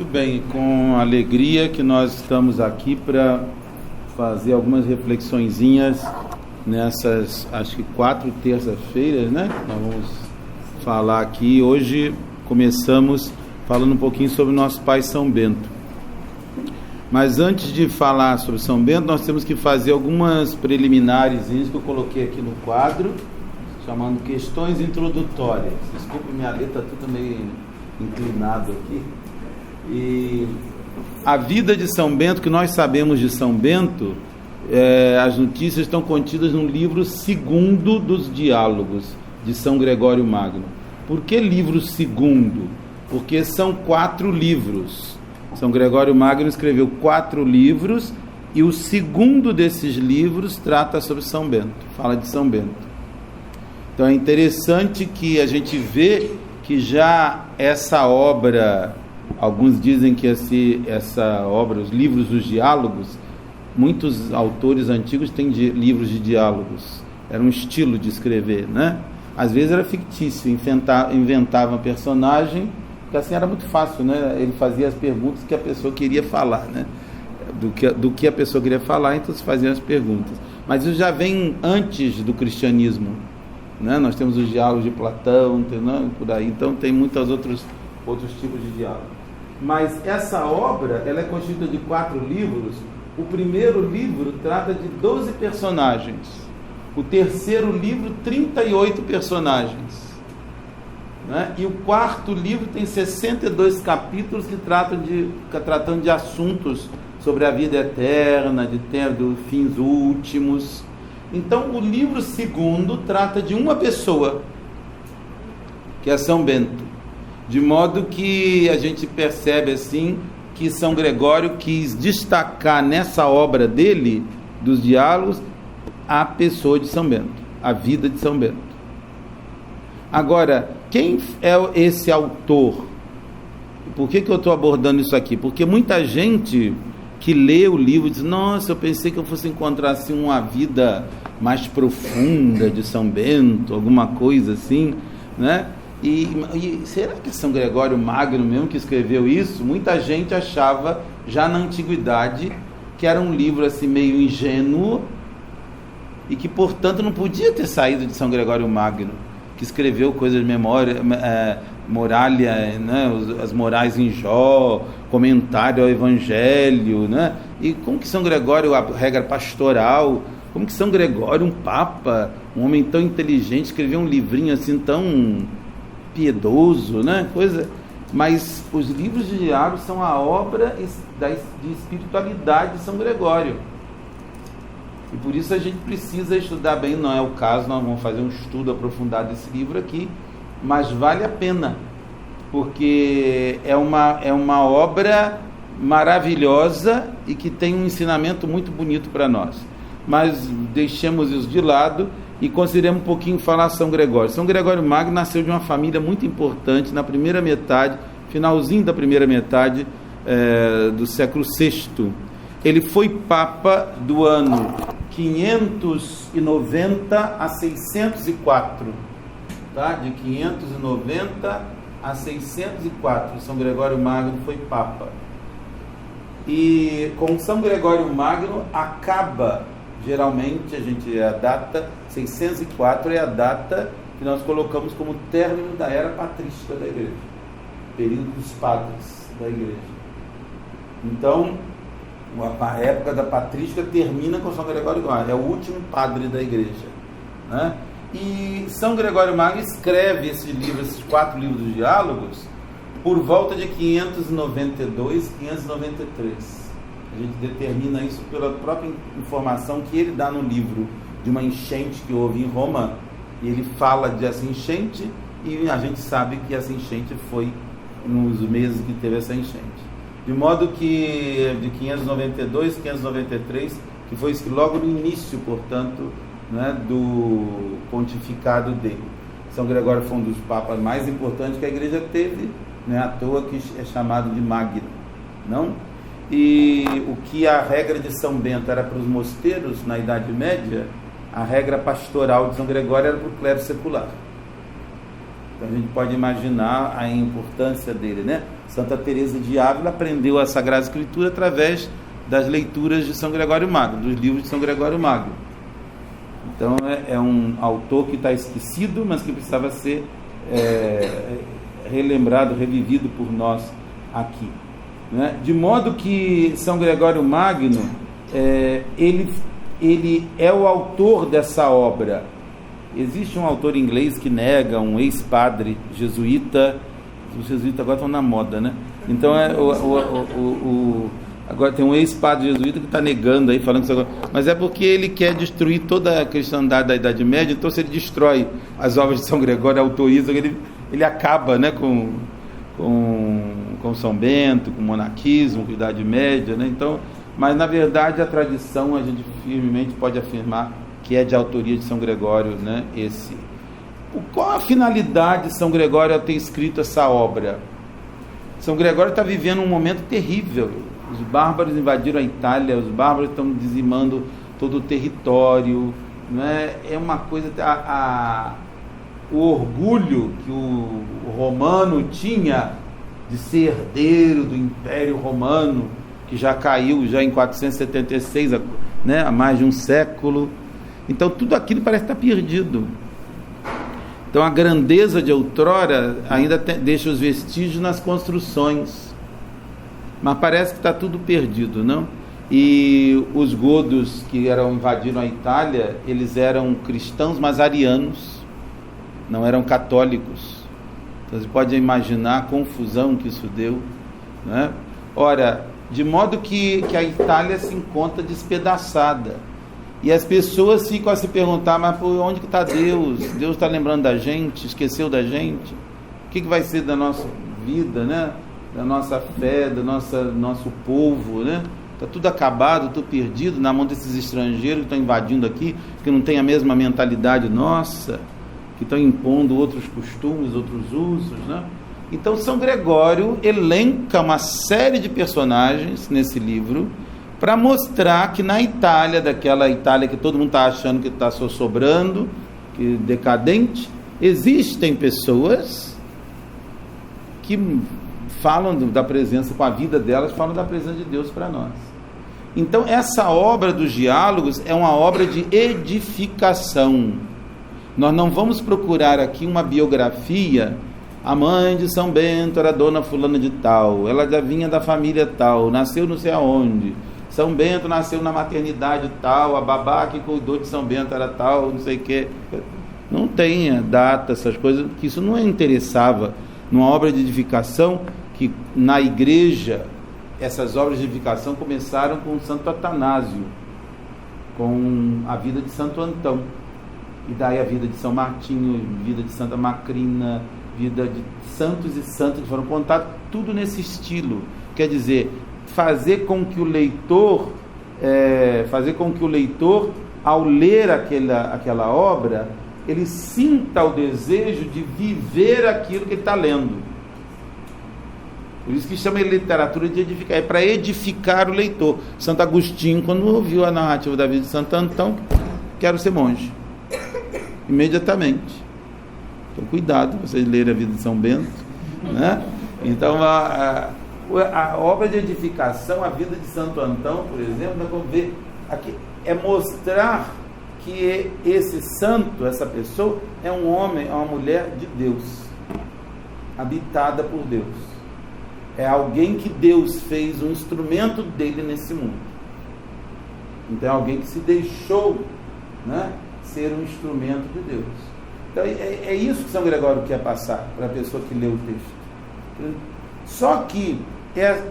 Muito bem, com alegria que nós estamos aqui para fazer algumas reflexõezinhas nessas, acho que 4 terças-feiras, né? Nós vamos falar aqui. Hoje começamos falando um pouquinho sobre o nosso pai São Bento. Mas antes de falar sobre São Bento, nós temos que fazer algumas preliminares que eu coloquei aqui no quadro, chamando questões introdutórias. Desculpe, minha letra está tudo meio inclinado aqui. E a vida de São Bento, que nós sabemos de São Bento, as notícias estão contidas no livro segundo dos Diálogos de São Gregório Magno. Por que livro segundo? Porque são 4 livros. São Gregório Magno escreveu 4 livros e o segundo desses livros trata sobre São Bento, fala de São Bento. Então é interessante que a gente vê que já essa obra, alguns dizem que essa obra, os livros dos diálogos, muitos autores antigos têm livros de diálogos, era um estilo de escrever, né? Às vezes era fictício, inventava um personagem, porque assim era muito fácil, né? Ele fazia as perguntas que a pessoa queria falar, né? Do que a pessoa queria falar, então se faziam as perguntas. Mas isso já vem antes do cristianismo, né? Nós temos os diálogos de Platão, por aí, então tem muitos outros tipos de diálogos. Mas essa obra, ela é constituída de 4 livros. O primeiro livro trata de 12 personagens. O terceiro livro, 38 personagens. Né? E o 4º livro tem 62 capítulos que tratam de assuntos sobre a vida eterna, de fins últimos. Então, o livro segundo trata de uma pessoa, que é São Bento. De modo que a gente percebe assim que São Gregório quis destacar nessa obra dele, dos diálogos, a pessoa de São Bento, a vida de São Bento. Agora, quem é esse autor? Por que eu estou abordando isso aqui? Porque muita gente que lê o livro diz: nossa, eu pensei que eu fosse encontrar assim, uma vida mais profunda de São Bento, alguma coisa assim, né? E será que é São Gregório Magno mesmo que escreveu isso? Muita gente achava, já na antiguidade, que era um livro assim meio ingênuo e que, portanto, não podia ter saído de São Gregório Magno, que escreveu coisas de memória, Moralia, né? As morais em Jó, comentário ao Evangelho, né? E como que São Gregório, a regra pastoral, como que São Gregório, um papa, um homem tão inteligente, escreveu um livrinho assim tão piedoso, né? Mas os livros de diálogos são a obra de espiritualidade de São Gregório. E por isso a gente precisa estudar bem, não é o caso, nós vamos fazer um estudo aprofundado desse livro aqui, mas vale a pena, porque é uma obra maravilhosa e que tem um ensinamento muito bonito para nós. Mas deixemos isso de lado e consideremos um pouquinho falar São Gregório. São Gregório Magno nasceu de uma família muito importante na primeira metade, finalzinho da primeira metade do século VI. Ele foi Papa do ano 590 a 604, tá? De 590 a 604, São Gregório Magno foi Papa. E com São Gregório Magno acaba, geralmente, a data 604 é a data que nós colocamos como término da era patrística da Igreja, período dos padres da Igreja. Então, a época da patrística termina com São Gregório Magno, é o último padre da Igreja, né? E São Gregório Magno escreve esses 4 livros dos diálogos por volta de 592, 593. A gente determina isso pela própria informação que ele dá no livro de uma enchente que houve em Roma, e ele fala dessa enchente, e a gente sabe que essa enchente foi nos meses que teve essa enchente. De modo que de 592, 593, que foi logo no início, portanto, né, do pontificado dele. São Gregório foi um dos papas mais importantes que a Igreja teve, não é à toa que é chamado de Magno, não? E o que a regra de São Bento era para os mosteiros na Idade Média, a regra pastoral de São Gregório era para o clero secular. Então a gente pode imaginar a importância dele, né? Santa Teresa de Ávila aprendeu a Sagrada Escritura através das leituras de São Gregório Magno, dos livros de São Gregório Magno. Então é um autor que está esquecido, mas que precisava ser relembrado, revivido por nós aqui, né? De modo que São Gregório Magno, ele é o autor dessa obra. Existe um autor inglês que nega, um ex-padre jesuíta. Os jesuítas agora estão na moda, né? Então agora tem um ex-padre jesuíta que está negando aí, falando que isso agora, mas é porque ele quer destruir toda a cristandade da Idade Média. Então, se ele destrói as obras de São Gregório, autoriza, ele acaba, né, com São Bento, com o monarquismo, com a Idade Média, né? Então, mas na verdade a tradição, a gente firmemente pode afirmar que é de autoria de São Gregório, né? Qual a finalidade de São Gregório ao ter escrito essa obra? São Gregório está vivendo um momento terrível. Os bárbaros invadiram a Itália, os bárbaros estão dizimando todo o território, né? É uma coisa, o orgulho que o romano tinha de ser herdeiro do Império Romano, que já caiu já em 476, né? Há mais de um século. Então tudo aquilo parece estar perdido. Então a grandeza de outrora ainda deixa os vestígios nas construções, mas parece que está tudo perdido, não? E os godos que invadiram a Itália, eles eram cristãos, mas arianos, não eram católicos. Então você pode imaginar a confusão que isso deu, né? Ora, de modo que a Itália se encontra despedaçada. E as pessoas ficam a se perguntar, mas por onde que está Deus? Deus está lembrando da gente? Esqueceu da gente? O que vai ser da nossa vida, né? Da nossa fé, do nosso povo, né? Está tudo acabado, tudo perdido na mão desses estrangeiros que estão invadindo aqui, que não têm a mesma mentalidade nossa, que estão impondo outros costumes, outros usos, né? Então São Gregório elenca uma série de personagens nesse livro para mostrar que na Itália, daquela Itália que todo mundo está achando que está só sobrando, que decadente, existem pessoas que falam da presença, com a vida delas, falam da presença de Deus para nós. Então essa obra dos diálogos é uma obra de edificação. Nós não vamos procurar aqui uma biografia. A mãe de São Bento era dona fulana de tal, ela já vinha da família tal, nasceu não sei aonde, São Bento nasceu na maternidade tal, a babá que cuidou de São Bento era tal, não sei o que. Não tem data, essas coisas, que isso não interessava. Numa obra de edificação, que na igreja, essas obras de edificação começaram com Santo Atanásio, com a vida de Santo Antão, e daí a vida de São Martinho, vida de Santa Macrina, vida de santos e santas que foram contados, tudo nesse estilo. Quer dizer, fazer com que o leitor, ao ler aquela obra, ele sinta o desejo de viver aquilo que ele está lendo. Por isso que chama ele literatura de edificar, é para edificar o leitor. Santo Agostinho, quando ouviu a narrativa da vida de Santo Antão, quero ser monge, imediatamente. Então cuidado, vocês lerem a vida de São Bento, né? Então a obra de edificação, a vida de Santo Antão, por exemplo, nós vamos ver aqui, é mostrar que esse santo, essa pessoa, é um homem, é uma mulher de Deus, habitada por Deus. É alguém que Deus fez um instrumento dele nesse mundo. Então é alguém que se deixou, né, ser um instrumento de Deus. Então é isso que São Gregório quer passar para a pessoa que lê o texto. Só que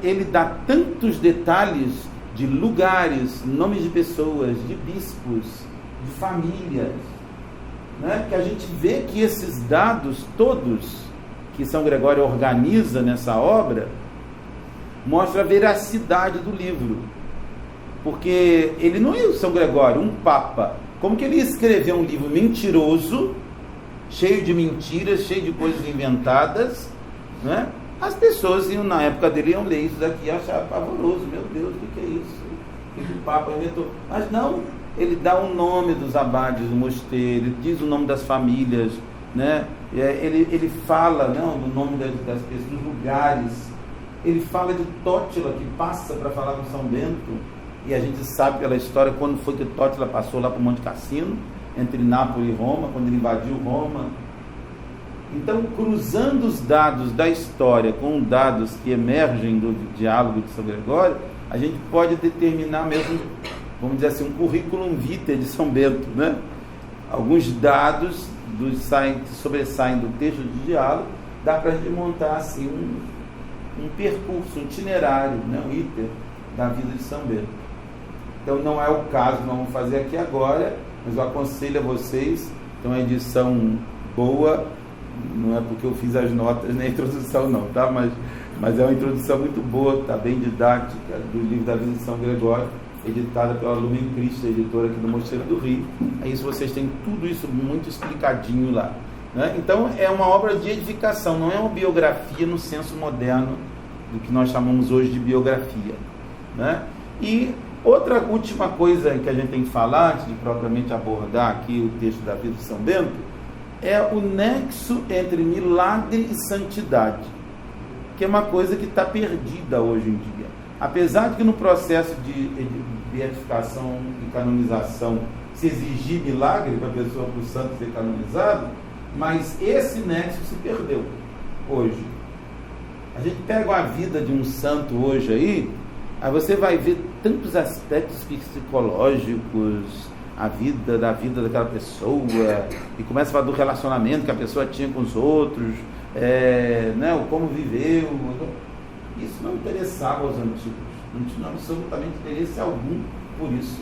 ele dá tantos detalhes de lugares, nomes de pessoas, de bispos, de famílias, né, que a gente vê que esses dados todos que São Gregório organiza nessa obra mostra a veracidade do livro. Porque ele não é o São Gregório, um papa. Como que ele ia escrever um livro mentiroso, cheio de mentiras, cheio de coisas inventadas, né? As pessoas na época dele iam ler isso daqui e achar pavoroso. Meu Deus, o que é isso? O que o Papa inventou? Mas não, ele dá o nome dos abades do mosteiro, ele diz o nome das famílias né? Ele fala, não, no nome das pessoas, dos lugares. Ele fala de Tótila, que passa para falar com São Bento, e a gente sabe pela história quando foi que Tótila passou lá para o Monte Cassino, entre Nápoles e Roma, quando ele invadiu Roma. Então, cruzando os dados da história com dados que emergem do diálogo de São Gregório, a gente pode determinar mesmo, vamos dizer assim, um currículum vitae de São Bento, né? Alguns dados que sobressaem do texto de diálogo, dá para a gente montar assim um percurso, um itinerário, né? Um iter da vida de São Bento. Então não é o caso, não vamos fazer aqui agora, mas eu aconselho a vocês, tem uma edição boa, não é porque eu fiz as notas na introdução não, tá? Mas é uma introdução muito boa, tá bem didática, do livro da vida de São Gregório, editada pela Lumen Christi, editora aqui do Mosteiro do Rio. Aí vocês têm tudo isso muito explicadinho lá, né? Então é uma obra de edificação, não é uma biografia no senso moderno do que nós chamamos hoje de biografia, né? E outra última coisa que a gente tem que falar, antes de propriamente abordar aqui o texto da vida de São Bento, é o nexo entre milagre e santidade, que é uma coisa que está perdida hoje em dia. Apesar de que no processo de beatificação e canonização se exigir milagre para a pessoa, para o santo ser canonizado, mas esse nexo se perdeu hoje. A gente pega a vida de um santo hoje aí você vai ver tantos aspectos psicológicos, da vida daquela pessoa, e começa a falar do relacionamento que a pessoa tinha com os outros, né, o como viveu. Isso não interessava aos antigos, não tinha absolutamente interesse algum por isso.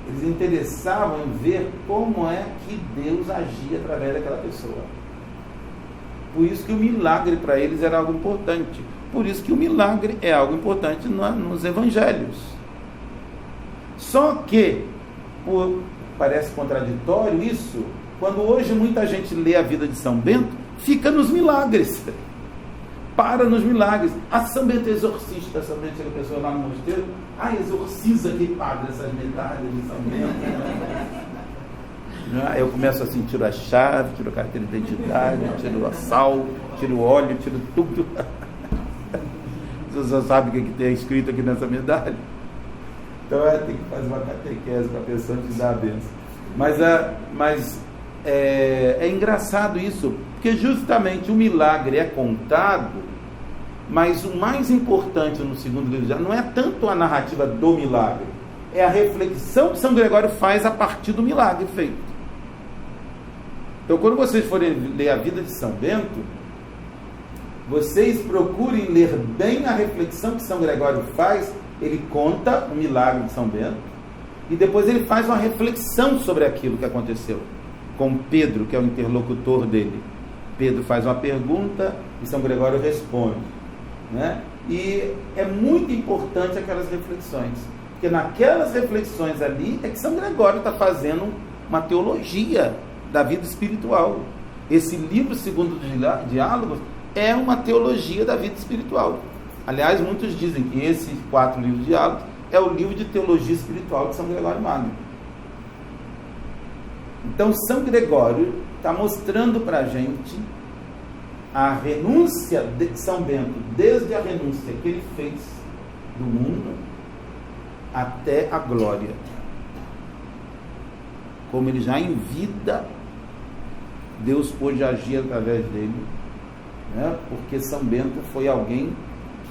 Eles interessavam em ver como é que Deus agia através daquela pessoa. Por isso que o milagre para eles era algo importante. Por isso que o milagre é algo importante nos evangelhos. Só que, parece contraditório isso, quando hoje muita gente lê a vida de São Bento, fica nos milagres. Para nos milagres. São Bento é exorcista. São Bento chega a pessoa lá no mosteiro, exorciza aqui, padre, essas medalhas de São Bento. Eu começo assim, tiro a chave, tiro a carteira de identidade, tiro a sal, tiro o óleo, tiro tudo. Você só sabe o que tem escrito aqui nessa medalha. Então tem que fazer uma catequese para a pessoa te dar a bênção. Mas é engraçado isso, porque justamente o milagre é contado, mas o mais importante no segundo livro não é tanto a narrativa do milagre, é a reflexão que São Gregório faz a partir do milagre feito. Então, quando vocês forem ler a vida de São Bento, vocês procurem ler bem a reflexão que São Gregório faz. Ele conta o milagre de São Bento e depois ele faz uma reflexão sobre aquilo que aconteceu com Pedro, que é o interlocutor dele. Pedro faz uma pergunta e São Gregório responde, né? E é muito importante aquelas reflexões, porque naquelas reflexões ali é que São Gregório está fazendo uma teologia da vida espiritual. Esse livro, segundo os diálogos, é uma teologia da vida espiritual. Aliás, muitos dizem que esses 4 livros de diálogos é o livro de teologia espiritual de São Gregório Magno. Então, São Gregório está mostrando para a gente a renúncia de São Bento, desde a renúncia que ele fez do mundo até a glória. Como ele já em vida, Deus pôde agir através dele, né? Porque São Bento foi alguém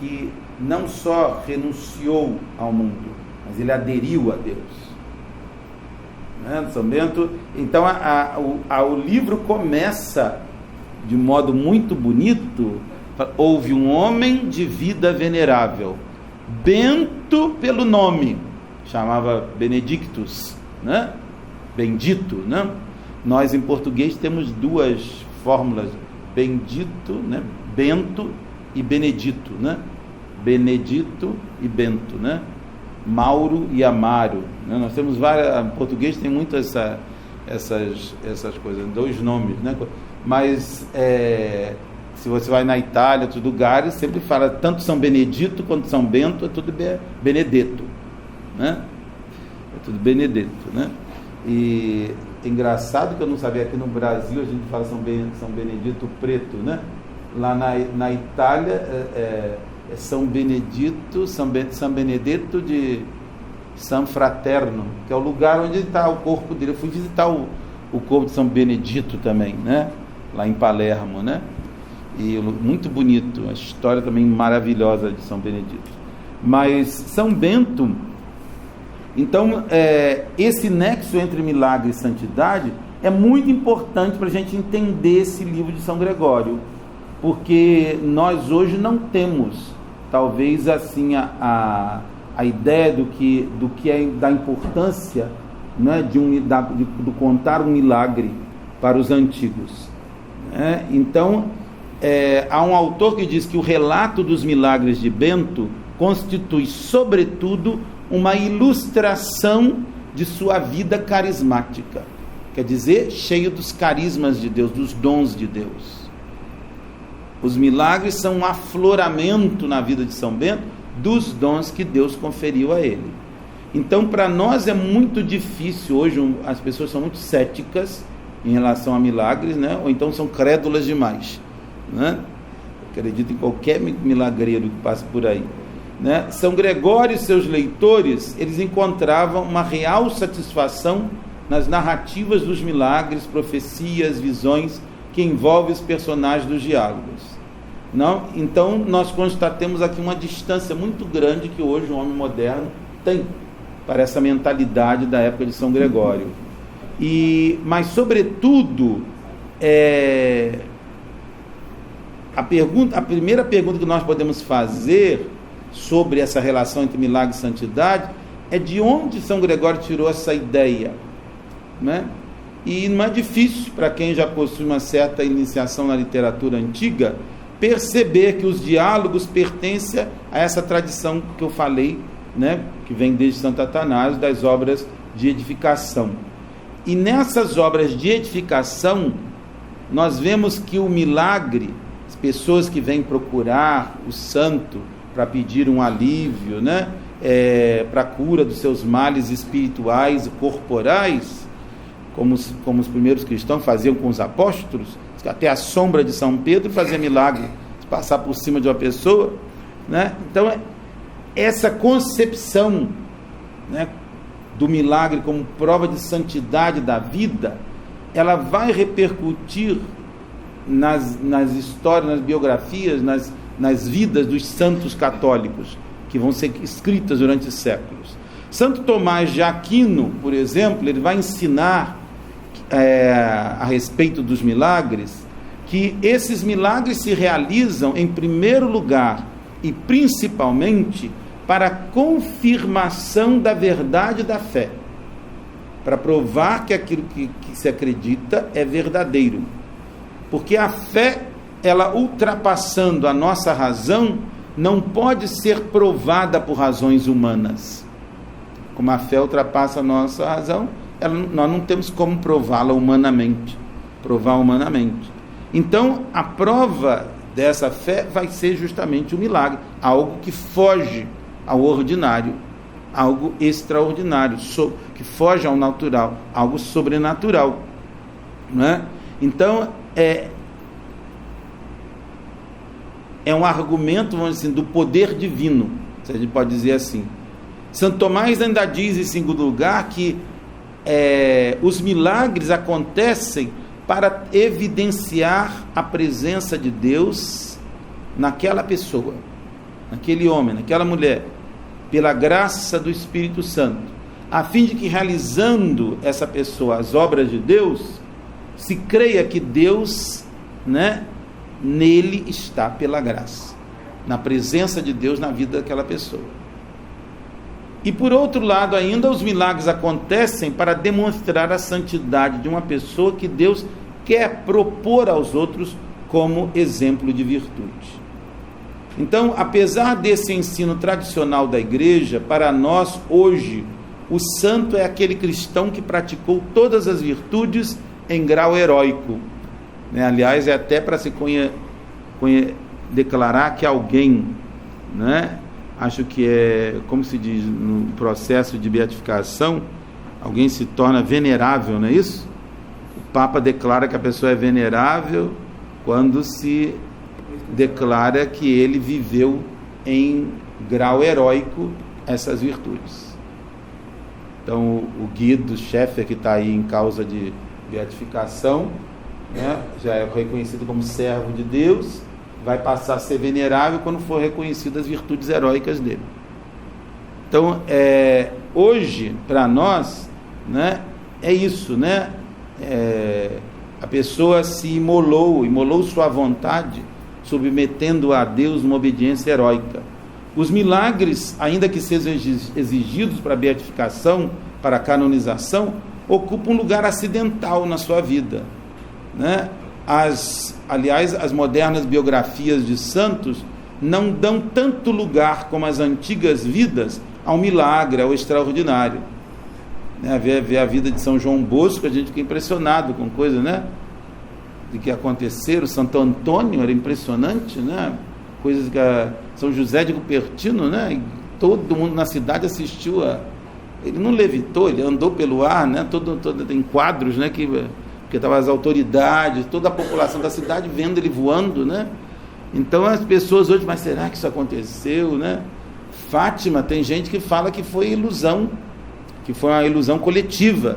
que não só renunciou ao mundo, mas ele aderiu a Deus, né? São Bento, então o livro começa de modo muito bonito. Houve um homem de vida venerável, Bento pelo nome, chamava Benedictus, né? Bendito, né? Nós em português temos 2 fórmulas, bendito, né? Bento e Benedito, né? Benedito e Bento, né? Mauro e Amaro, né? Nós temos várias, em português tem muito essas coisas, 2 nomes, né? Mas se você vai na Itália, outros lugares, sempre fala tanto São Benedito quanto São Bento, é tudo Benedetto, né? É tudo Benedetto, né? E engraçado que eu não sabia, aqui no Brasil a gente fala São Benedito Preto, né? Lá na Itália é São Benedito de San Fraterno, que é o lugar onde está o corpo dele. Eu fui visitar o corpo de São Benedito também, né? Lá em Palermo, né? E muito bonito, a história também maravilhosa de São Benedito. Mas São Bento, então, esse nexo entre milagre e santidade é muito importante para a gente entender esse livro de São Gregório, porque nós hoje não temos, talvez assim, a ideia do que é da importância, né, de contar um milagre para os antigos, né? Então, há um autor que diz que o relato dos milagres de Bento constitui, sobretudo, uma ilustração de sua vida carismática, quer dizer, cheio dos carismas de Deus, dos dons de Deus. Os milagres são um afloramento na vida de São Bento dos dons que Deus conferiu a ele. Então, para nós é muito difícil, hoje as pessoas são muito céticas em relação a milagres, né? Ou então são crédulas demais, né? Acredito em qualquer milagreiro que passe por aí, né? São Gregório e seus leitores, eles encontravam uma real satisfação nas narrativas dos milagres, profecias, visões que envolvem os personagens dos diálogos. Não? Então nós constatamos aqui uma distância muito grande que hoje o homem moderno tem para essa mentalidade da época de São Gregório. Mas sobretudo, a primeira pergunta que nós podemos fazer sobre essa relação entre milagre e santidade é de onde São Gregório tirou essa ideia, né? E não é difícil para quem já possui uma certa iniciação na literatura antiga perceber que os diálogos pertencem a essa tradição que eu falei, né, que vem desde Santo Atanásio, das obras de edificação. E nessas obras de edificação nós vemos que o milagre, as pessoas que vêm procurar o santo para pedir um alívio, né, para a cura dos seus males espirituais e corporais, como os primeiros cristãos faziam com os apóstolos, até a sombra de São Pedro fazia milagre, passar por cima de uma pessoa, né? Então, essa concepção, né, do milagre como prova de santidade da vida, ela vai repercutir nas histórias, nas biografias, nas vidas dos santos católicos, que vão ser escritas durante séculos. Santo Tomás de Aquino, por exemplo, ele vai ensinar a respeito dos milagres, que esses milagres se realizam em primeiro lugar e principalmente para a confirmação da verdade da fé, para provar que aquilo que se acredita é verdadeiro, porque a fé, ela ultrapassando a nossa razão, não pode ser provada por razões humanas. Como a fé ultrapassa a nossa razão, nós não temos como provar humanamente. Então, a prova dessa fé vai ser justamente o milagre, algo que foge ao ordinário, algo extraordinário, que foge ao natural, algo sobrenatural, né? Então, é um argumento, vamos dizer assim, do poder divino, se a gente pode dizer assim. Santo Tomás ainda diz, em segundo lugar, que os milagres acontecem para evidenciar a presença de Deus naquela pessoa, naquele homem, naquela mulher, pela graça do Espírito Santo, a fim de que, realizando essa pessoa as obras de Deus, se creia que Deus, né, nele está pela graça, na presença de Deus na vida daquela pessoa. E por outro lado ainda, os milagres acontecem para demonstrar a santidade de uma pessoa que Deus quer propor aos outros como exemplo de virtude. Então, apesar desse ensino tradicional da igreja, para nós hoje, o santo é aquele cristão que praticou todas as virtudes em grau heróico, né? Aliás, é até para se declarar que alguém, né? Acho que como se diz no processo de beatificação, alguém se torna venerável, não é isso? O Papa declara que a pessoa é venerável quando se declara que ele viveu em grau heróico essas virtudes. Então o Guido Schaeffer, que está aí em causa de beatificação, né, já é reconhecido como servo de Deus, vai passar a ser venerável quando for reconhecido as virtudes heróicas dele. Então hoje para nós, né, é isso, né? A pessoa se imolou sua vontade, submetendo a Deus uma obediência heróica. Os milagres, ainda que sejam exigidos para a beatificação, para a canonização, ocupam um lugar acidental na sua vida, né? Aliás, as modernas biografias de santos não dão tanto lugar como as antigas vidas ao milagre, ao extraordinário. Ver a vida de São João Bosco, a gente fica impressionado com coisas, né, de que aconteceram. Santo Antônio era impressionante, né? Coisas que São José de Cupertino, né? E todo mundo na cidade assistiu ele não levitou, ele andou pelo ar, né? Todo em quadros, né? Porque estavam as autoridades, toda a população da cidade vendo ele voando, né? Então as pessoas hoje, mas será que isso aconteceu, né? Fátima, tem gente que fala que foi ilusão, que foi uma ilusão coletiva,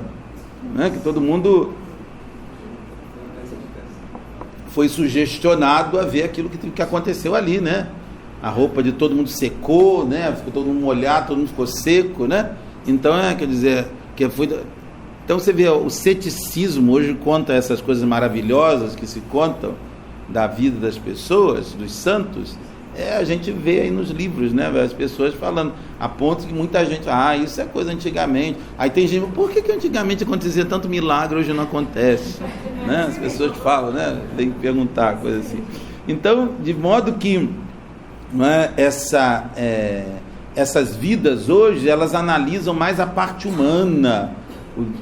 né? Que todo mundo foi sugestionado a ver aquilo que aconteceu ali, né? A roupa de todo mundo secou, né? Ficou todo mundo molhado, todo mundo ficou seco, né? Então, quer dizer, então você vê, o ceticismo hoje conta essas coisas maravilhosas que se contam da vida das pessoas, dos santos. A gente vê aí nos livros, né? As pessoas falando, a ponto que muita gente, isso é coisa antigamente. Aí tem gente, por que antigamente acontecia tanto milagre, hoje não acontece? Né? As pessoas falam, né? Tem que perguntar, coisa assim. Então, de modo que, né, essas vidas hoje, elas analisam mais a parte humana,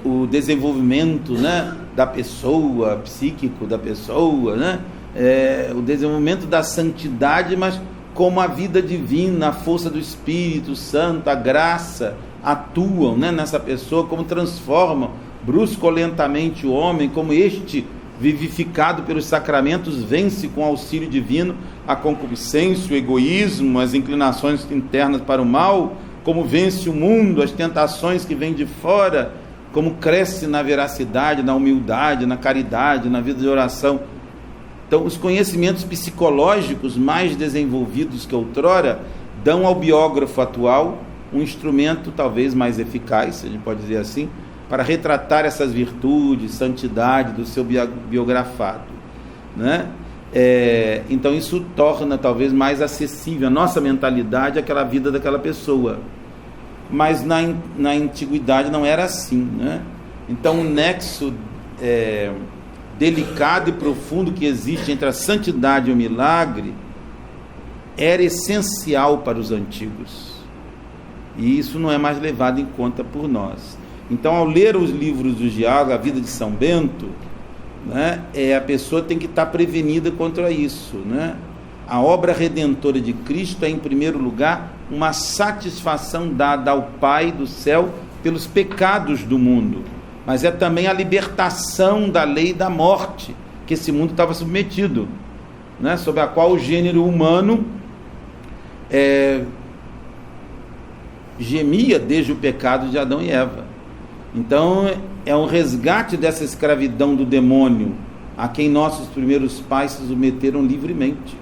o desenvolvimento, né, da pessoa, psíquico da pessoa, né? O desenvolvimento da santidade, mas como a vida divina, a força do Espírito Santo, a graça atuam, né, nessa pessoa, como transformam bruscolentamente o homem, como este, vivificado pelos sacramentos, vence com auxílio divino a concupiscência, o egoísmo, as inclinações internas para o mal, como vence o mundo, as tentações que vêm de fora, como cresce na veracidade, na humildade, na caridade, na vida de oração. Então, os conhecimentos psicológicos mais desenvolvidos que outrora dão ao biógrafo atual um instrumento talvez mais eficaz, a gente pode dizer assim, para retratar essas virtudes, santidade do seu biografado, né? Então isso torna talvez mais acessível a nossa mentalidade àquela vida daquela pessoa. Mas na antiguidade não era assim, né? Então o nexo delicado e profundo que existe entre a santidade e o milagre era essencial para os antigos, e isso não é mais levado em conta por nós. Então, ao ler os livros do Diálogo, a vida de São Bento, né, a pessoa tem que estar prevenida contra isso, né? A obra redentora de Cristo é, em primeiro lugar, uma satisfação dada ao Pai do céu pelos pecados do mundo, mas é também a libertação da lei da morte que esse mundo estava submetido, né, sobre a qual o gênero humano gemia desde o pecado de Adão e Eva. Então é um resgate dessa escravidão do demônio a quem nossos primeiros pais se submeteram livremente,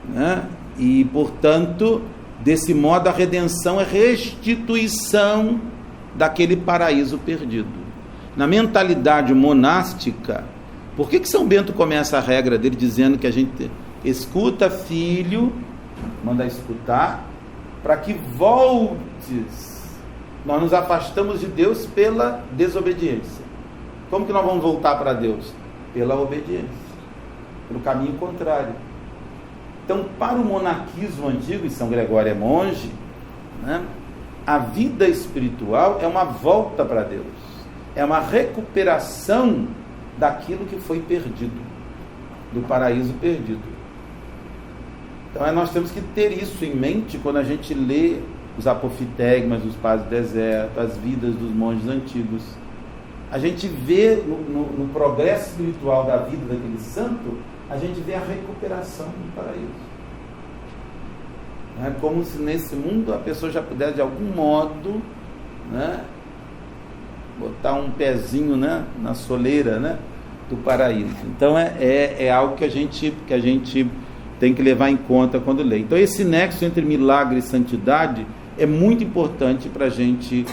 né? E portanto, desse modo, a redenção é restituição daquele paraíso perdido. Na mentalidade monástica, por que São Bento começa a regra dele dizendo que a gente escuta, filho, manda escutar, para que voltes? Nós nos afastamos de Deus pela desobediência. Como que nós vamos voltar para Deus? Pela obediência, pelo caminho contrário. Então, para o monaquismo antigo, e São Gregório é monge, né, a vida espiritual é uma volta para Deus, é uma recuperação daquilo que foi perdido, do paraíso perdido. Então nós temos que ter isso em mente quando a gente lê os apofitegmas dos padres do deserto, as vidas dos monges antigos. A gente vê no progresso espiritual da vida daquele santo, a gente vê a recuperação do paraíso. É como se nesse mundo a pessoa já pudesse de algum modo, né, botar um pezinho, né, na soleira, né, do paraíso. Então é algo que a gente tem que levar em conta quando lê. Então esse nexo entre milagre e santidade é muito importante para a gente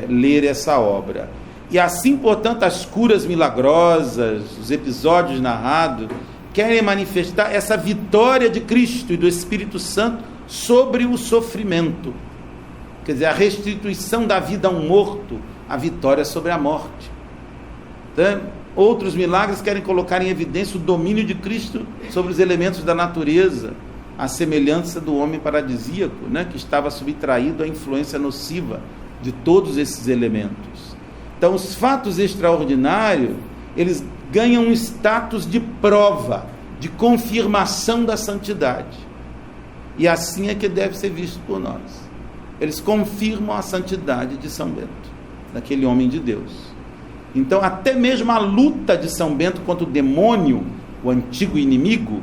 ler essa obra. E assim, portanto, as curas milagrosas, os episódios narrados, querem manifestar essa vitória de Cristo e do Espírito Santo sobre o sofrimento. Quer dizer, a restituição da vida a um morto, a vitória sobre a morte. Então, outros milagres querem colocar em evidência o domínio de Cristo sobre os elementos da natureza, a semelhança do homem paradisíaco, né, que estava subtraído à influência nociva de todos esses elementos. Então, os fatos extraordinários, eles ganham um status de prova, de confirmação da santidade. E assim é que deve ser visto por nós. Eles confirmam a santidade de São Bento, daquele homem de Deus. Então, até mesmo a luta de São Bento contra o demônio, o antigo inimigo,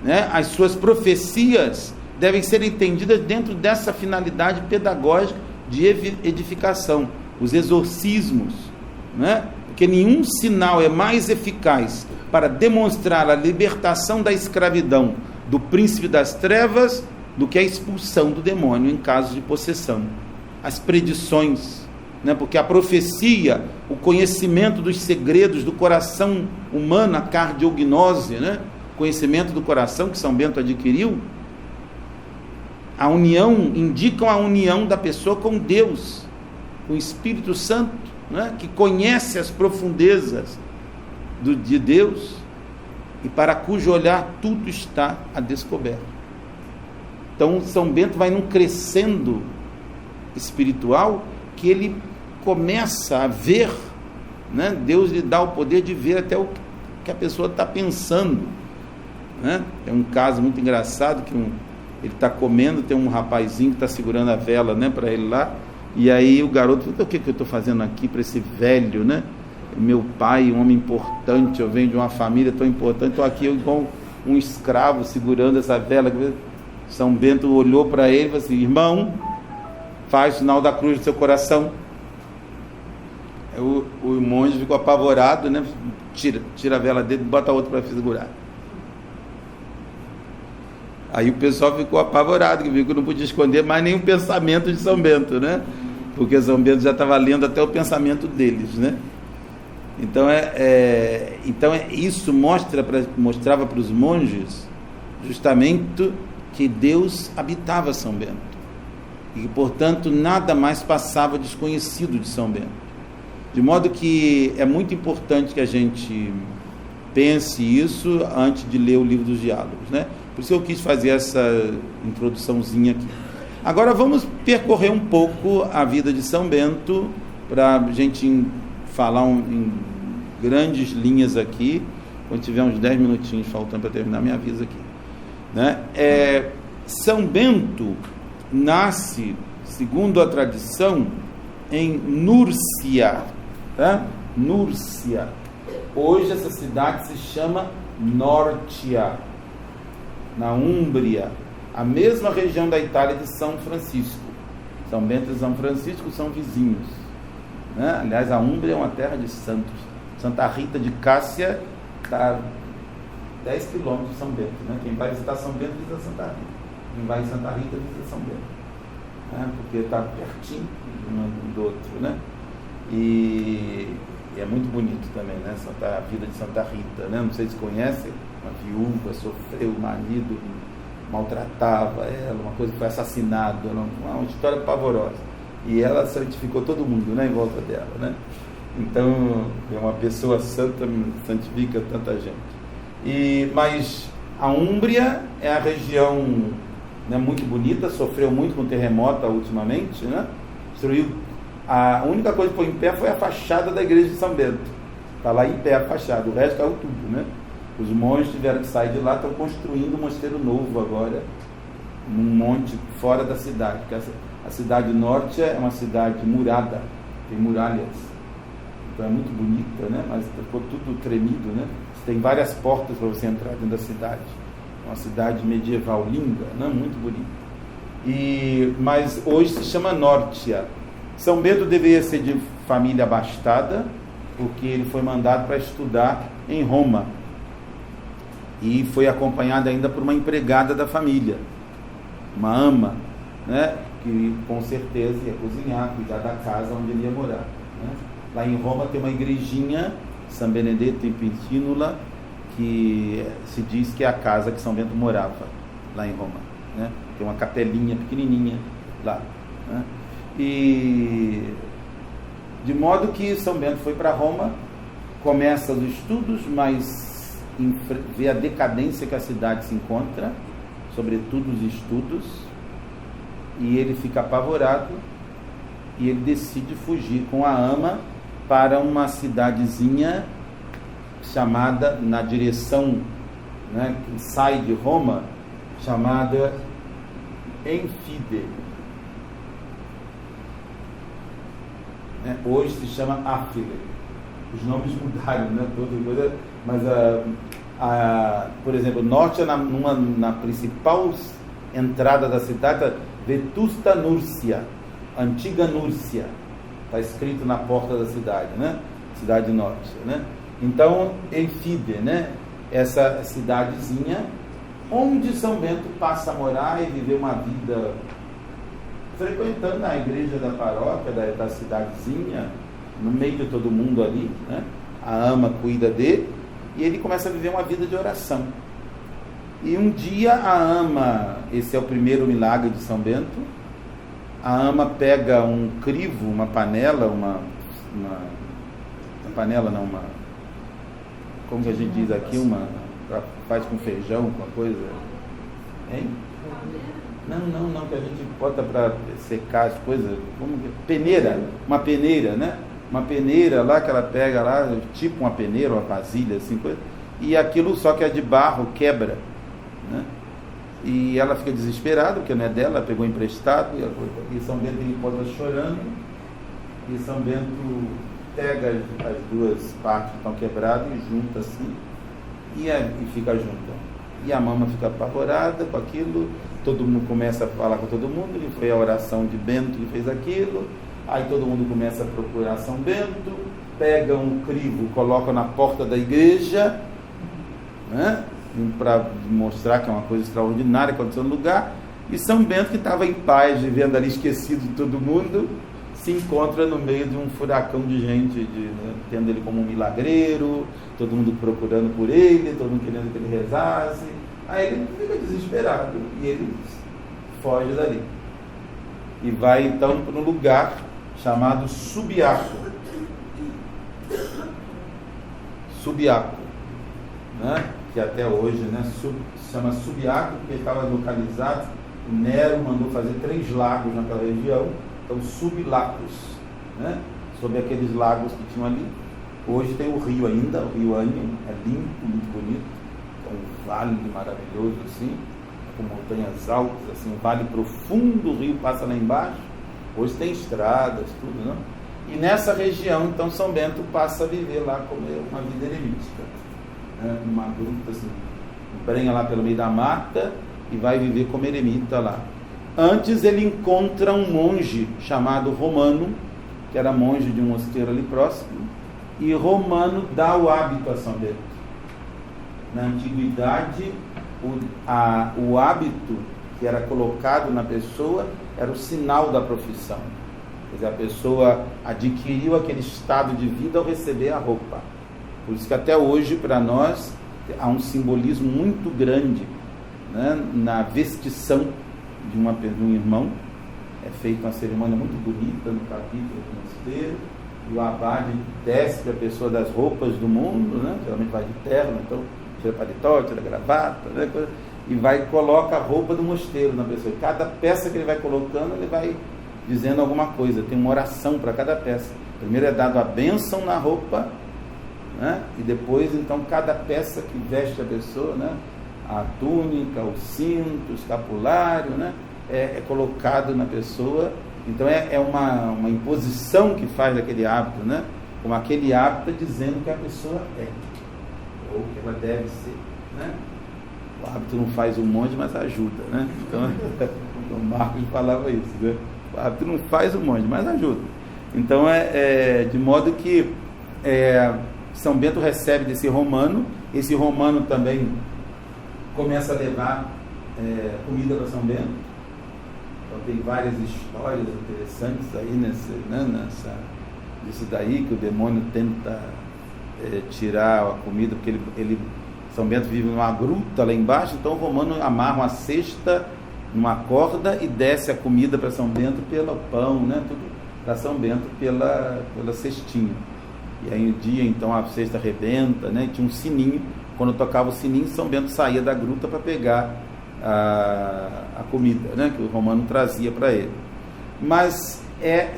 né, as suas profecias devem ser entendidas dentro dessa finalidade pedagógica de edificação. Os exorcismos, né? Porque nenhum sinal é mais eficaz para demonstrar a libertação da escravidão do príncipe das trevas do que a expulsão do demônio em caso de possessão. As predições, né? Porque a profecia, o conhecimento dos segredos do coração humano, a cardiognose, né? Conhecimento do coração que São Bento adquiriu, a união, indicam a união da pessoa com Deus, o Espírito Santo, né, que conhece as profundezas de Deus e para cujo olhar tudo está a descoberto. Então São Bento vai num crescendo espiritual que ele começa a ver, né, Deus lhe dá o poder de ver até o que a pessoa está pensando, né? É um caso muito engraçado que ele está comendo, tem um rapazinho que está segurando a vela, né, para ele lá. E aí o garoto falou: o que eu estou fazendo aqui para esse velho, né? Meu pai, um homem importante, eu venho de uma família tão importante, estou aqui igual um escravo segurando essa vela. São Bento olhou para ele e falou assim: irmão, faz o sinal da cruz do seu coração. O monge ficou apavorado, né? Tira a vela dele e bota outra para segurar. Aí o pessoal ficou apavorado, que viu que não podia esconder mais nenhum pensamento de São Bento, né? Porque São Bento já estava lendo até o pensamento deles, né? Então, isso mostrava para os monges justamente que Deus habitava São Bento e que, portanto, nada mais passava desconhecido de São Bento. De modo que é muito importante que a gente pense isso antes de ler o livro dos Diálogos, né? Por isso eu quis fazer essa introduçãozinha aqui. Agora vamos percorrer um pouco a vida de São Bento, para a gente falar em grandes linhas aqui. Quando tiver uns 10 minutinhos faltando para terminar, me avisa aqui, né? São Bento nasce, segundo a tradição, em Núrcia, tá? Núrcia. Hoje essa cidade se chama Norcia, na Úmbria, a mesma região da Itália de São Francisco. São Bento e São Francisco são vizinhos, né? Aliás, a Úmbria é uma terra de santos. Santa Rita de Cássia está 10 quilômetros de São Bento, né? Quem vai visitar São Bento visita Santa Rita, quem vai em Santa Rita visita São Bento, né? Porque está pertinho um do outro, né? E é muito bonito também, né? A vida de Santa Rita, né? Não sei se conhecem. Uma viúva, sofreu, o marido maltratava ela, uma coisa que foi assassinado, uma história pavorosa. E ela santificou todo mundo, né, em volta dela, né? Então, é uma pessoa santa, santifica tanta gente. Mas a Úmbria é a região, né, muito bonita, sofreu muito com terremoto ultimamente, né? Destruiu. A única coisa que foi em pé foi a fachada da igreja de São Bento. Está lá em pé a fachada, o resto caiu tudo, né? Os monges tiveram que sair de lá, estão construindo um mosteiro novo agora, num monte fora da cidade, porque a cidade norte é uma cidade murada, tem muralhas, então é muito bonita, né? Mas ficou tudo tremido, né? Tem várias portas para você entrar dentro da cidade, uma cidade medieval linda, né? Muito bonita. Mas hoje se chama Nórtia. São Bento deveria ser de família abastada, porque ele foi mandado para estudar em Roma e foi acompanhado ainda por uma empregada da família, uma ama, né? Que com certeza ia cozinhar, cuidar da casa onde ele ia morar, né? Lá em Roma tem uma igrejinha, San Benedetto in Pintinula, que se diz que é a casa que São Bento morava, lá em Roma, né? Tem uma capelinha pequenininha lá, né? E de modo que São Bento foi para Roma, começa os estudos, mas vê a decadência que a cidade se encontra, sobretudo os estudos, e ele fica apavorado e ele decide fugir com a ama para uma cidadezinha chamada, na direção, né, que sai de Roma, chamada Enfide. Hoje se chama Áfile. Os nomes mudaram, né? Mas por exemplo, norte é na principal entrada da cidade, Vetusta Nursia, antiga Núrcia, está escrito na porta da cidade, né? Cidade norte, né? Então, Enfide, né? Essa cidadezinha onde São Bento passa a morar e viver uma vida frequentando a igreja da paróquia, da cidadezinha, no meio de todo mundo ali, né? A ama cuida dele e ele começa a viver uma vida de oração. E um dia a ama, esse é o primeiro milagre de São Bento, a ama pega um crivo, uma panela, como que a gente diz aqui, faz com feijão, com uma coisa, hein? Não, que a gente bota para secar as coisas, uma peneira, né? Uma peneira lá que ela pega lá, tipo uma peneira, uma vasilha, assim, coisa, e aquilo só que é de barro, quebra, né? E ela fica desesperada, porque não é dela, ela pegou emprestado, e São Bento encontra chorando, e São Bento pega as duas partes que estão quebradas e junta assim, e fica junto. E a mama fica apavorada com aquilo, todo mundo começa a falar com todo mundo, ele foi a oração de Bento que fez aquilo, aí todo mundo começa a procurar São Bento, pega um crivo, coloca na porta da igreja, né? Para mostrar que é uma coisa extraordinária que aconteceu no lugar, e São Bento, que estava em paz, vivendo ali esquecido de todo mundo, se encontra no meio de um furacão de gente, né, tendo ele como um milagreiro, todo mundo procurando por ele, todo mundo querendo que ele rezasse. Aí ele fica desesperado e ele foge dali e vai então para um lugar chamado Subiaco, né? Que até hoje, né, se chama Subiaco porque estava localizado, o Nero mandou fazer 3 lagos naquela região, então Sublacos, né? Sobre aqueles lagos que tinham ali. Hoje tem o rio ainda, o rio Anio, é limpo, muito bonito, é um vale maravilhoso assim, com montanhas altas, assim, um vale profundo, o rio passa lá embaixo. Hoje tem estradas, tudo, né? E nessa região, então, São Bento passa a viver lá como uma vida eremítica, né? Uma gruta assim, embrenha lá pelo meio da mata e vai viver como eremita lá. Antes ele encontra um monge chamado Romano, que era monge de um mosteiro ali próximo, e Romano dá o hábito a São Bento. Na antiguidade, o hábito que era colocado na pessoa era o sinal da profissão. Quer dizer, a pessoa adquiriu aquele estado de vida ao receber a roupa. Por isso que até hoje, para nós, há um simbolismo muito grande, né, na vestição de um irmão. É feita uma cerimônia muito bonita no capítulo do mosteiro, e o abade desce para a pessoa das roupas do mundo, né? Geralmente vai de terno, então tira paletó, tira gravata, né? E vai e coloca a roupa do mosteiro na pessoa. E cada peça que ele vai colocando, ele vai dizendo alguma coisa, tem uma oração para cada peça. Primeiro é dado a bênção na roupa, né? E depois, então, cada peça que veste a pessoa, né? a túnica, o cinto, o escapulário, né? É colocado na pessoa. Então é uma imposição que faz daquele hábito, né? Como aquele hábito dizendo que a pessoa é, ou que ela deve ser, né? O hábito não faz um monte, mas ajuda, né? Então, o Marcos falava isso, né? O hábito não faz um monte, mas ajuda. Então, de modo que São Bento recebe desse romano, esse romano também começa a levar comida para São Bento. Então, tem várias histórias interessantes aí disso daí, que o demônio tenta tirar a comida, porque São Bento vive numa gruta lá embaixo, então o romano amarra uma cesta numa corda e desce a comida para São Bento pelo pão, né? Tudo para São Bento pela cestinha. E aí um dia então a cesta arrebenta, né? E tinha um sininho, quando tocava o sininho, São Bento saía da gruta para pegar a comida, né? Que o romano trazia para ele. Mas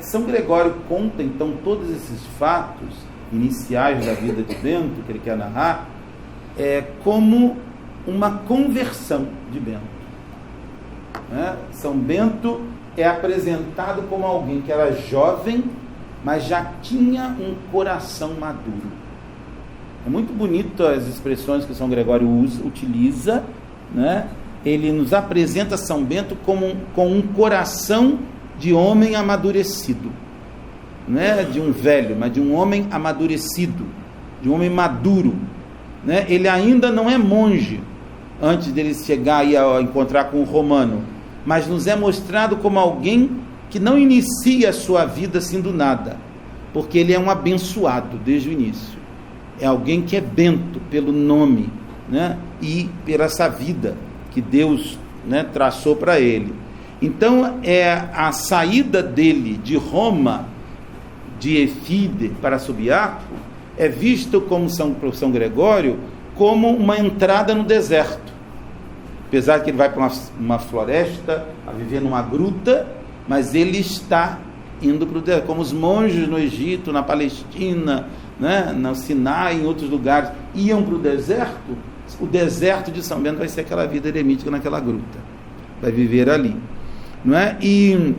São Gregório conta então todos esses fatos iniciais da vida de Bento, que ele quer narrar, como uma conversão de Bento. São Bento é apresentado como alguém que era jovem, mas já tinha um coração maduro. É muito bonito as expressões que São Gregório utiliza, né? Ele nos apresenta São Bento com um coração de homem amadurecido, não é de um velho, mas de um homem amadurecido, de um homem maduro, né? Ele ainda não é monge antes dele chegar aí a encontrar com o romano, mas nos é mostrado como alguém que não inicia a sua vida assim do nada, porque ele é um abençoado desde o início. É alguém que é bento pelo nome, né? E por essa vida que Deus, né, traçou para ele. Então, a saída dele de Roma, de Efíde para Subiaco, é visto como São Gregório como uma entrada no deserto. Apesar que ele vai para uma floresta, a viver numa gruta, mas ele está indo para o deserto, como os monges no Egito, na Palestina, né, no Sinai, em outros lugares, iam para o deserto. O deserto de São Bento vai ser aquela vida eremítica naquela gruta, vai viver ali, não é? E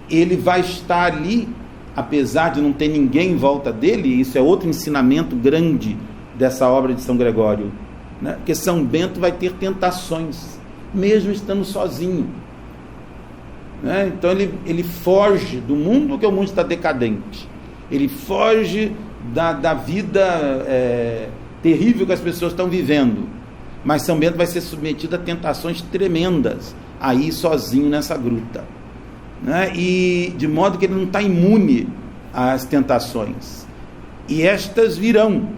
ele vai estar ali, apesar de não ter ninguém em volta dele. Isso é outro ensinamento grande dessa obra de São Gregório, né? Porque São Bento vai ter tentações, mesmo estando sozinho, né? Então ele foge do mundo, que o mundo está decadente, ele foge da vida terrível que as pessoas estão vivendo, mas São Bento vai ser submetido a tentações tremendas, aí sozinho nessa gruta, né? E de modo que ele não está imune às tentações, e estas virão,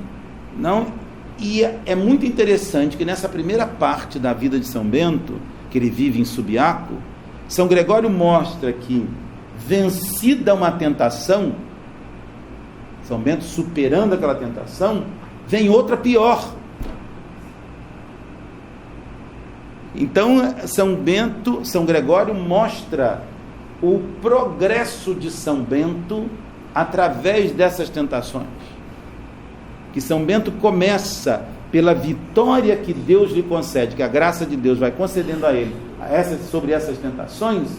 não? E é muito interessante que nessa primeira parte da vida de São Bento, que ele vive em Subiaco, São Gregório mostra que, vencida uma tentação, São Bento superando aquela tentação, vem outra pior. Então São Gregório mostra o progresso de São Bento através dessas tentações. Que São Bento começa pela vitória que Deus lhe concede, que a graça de Deus vai concedendo a ele sobre essas tentações,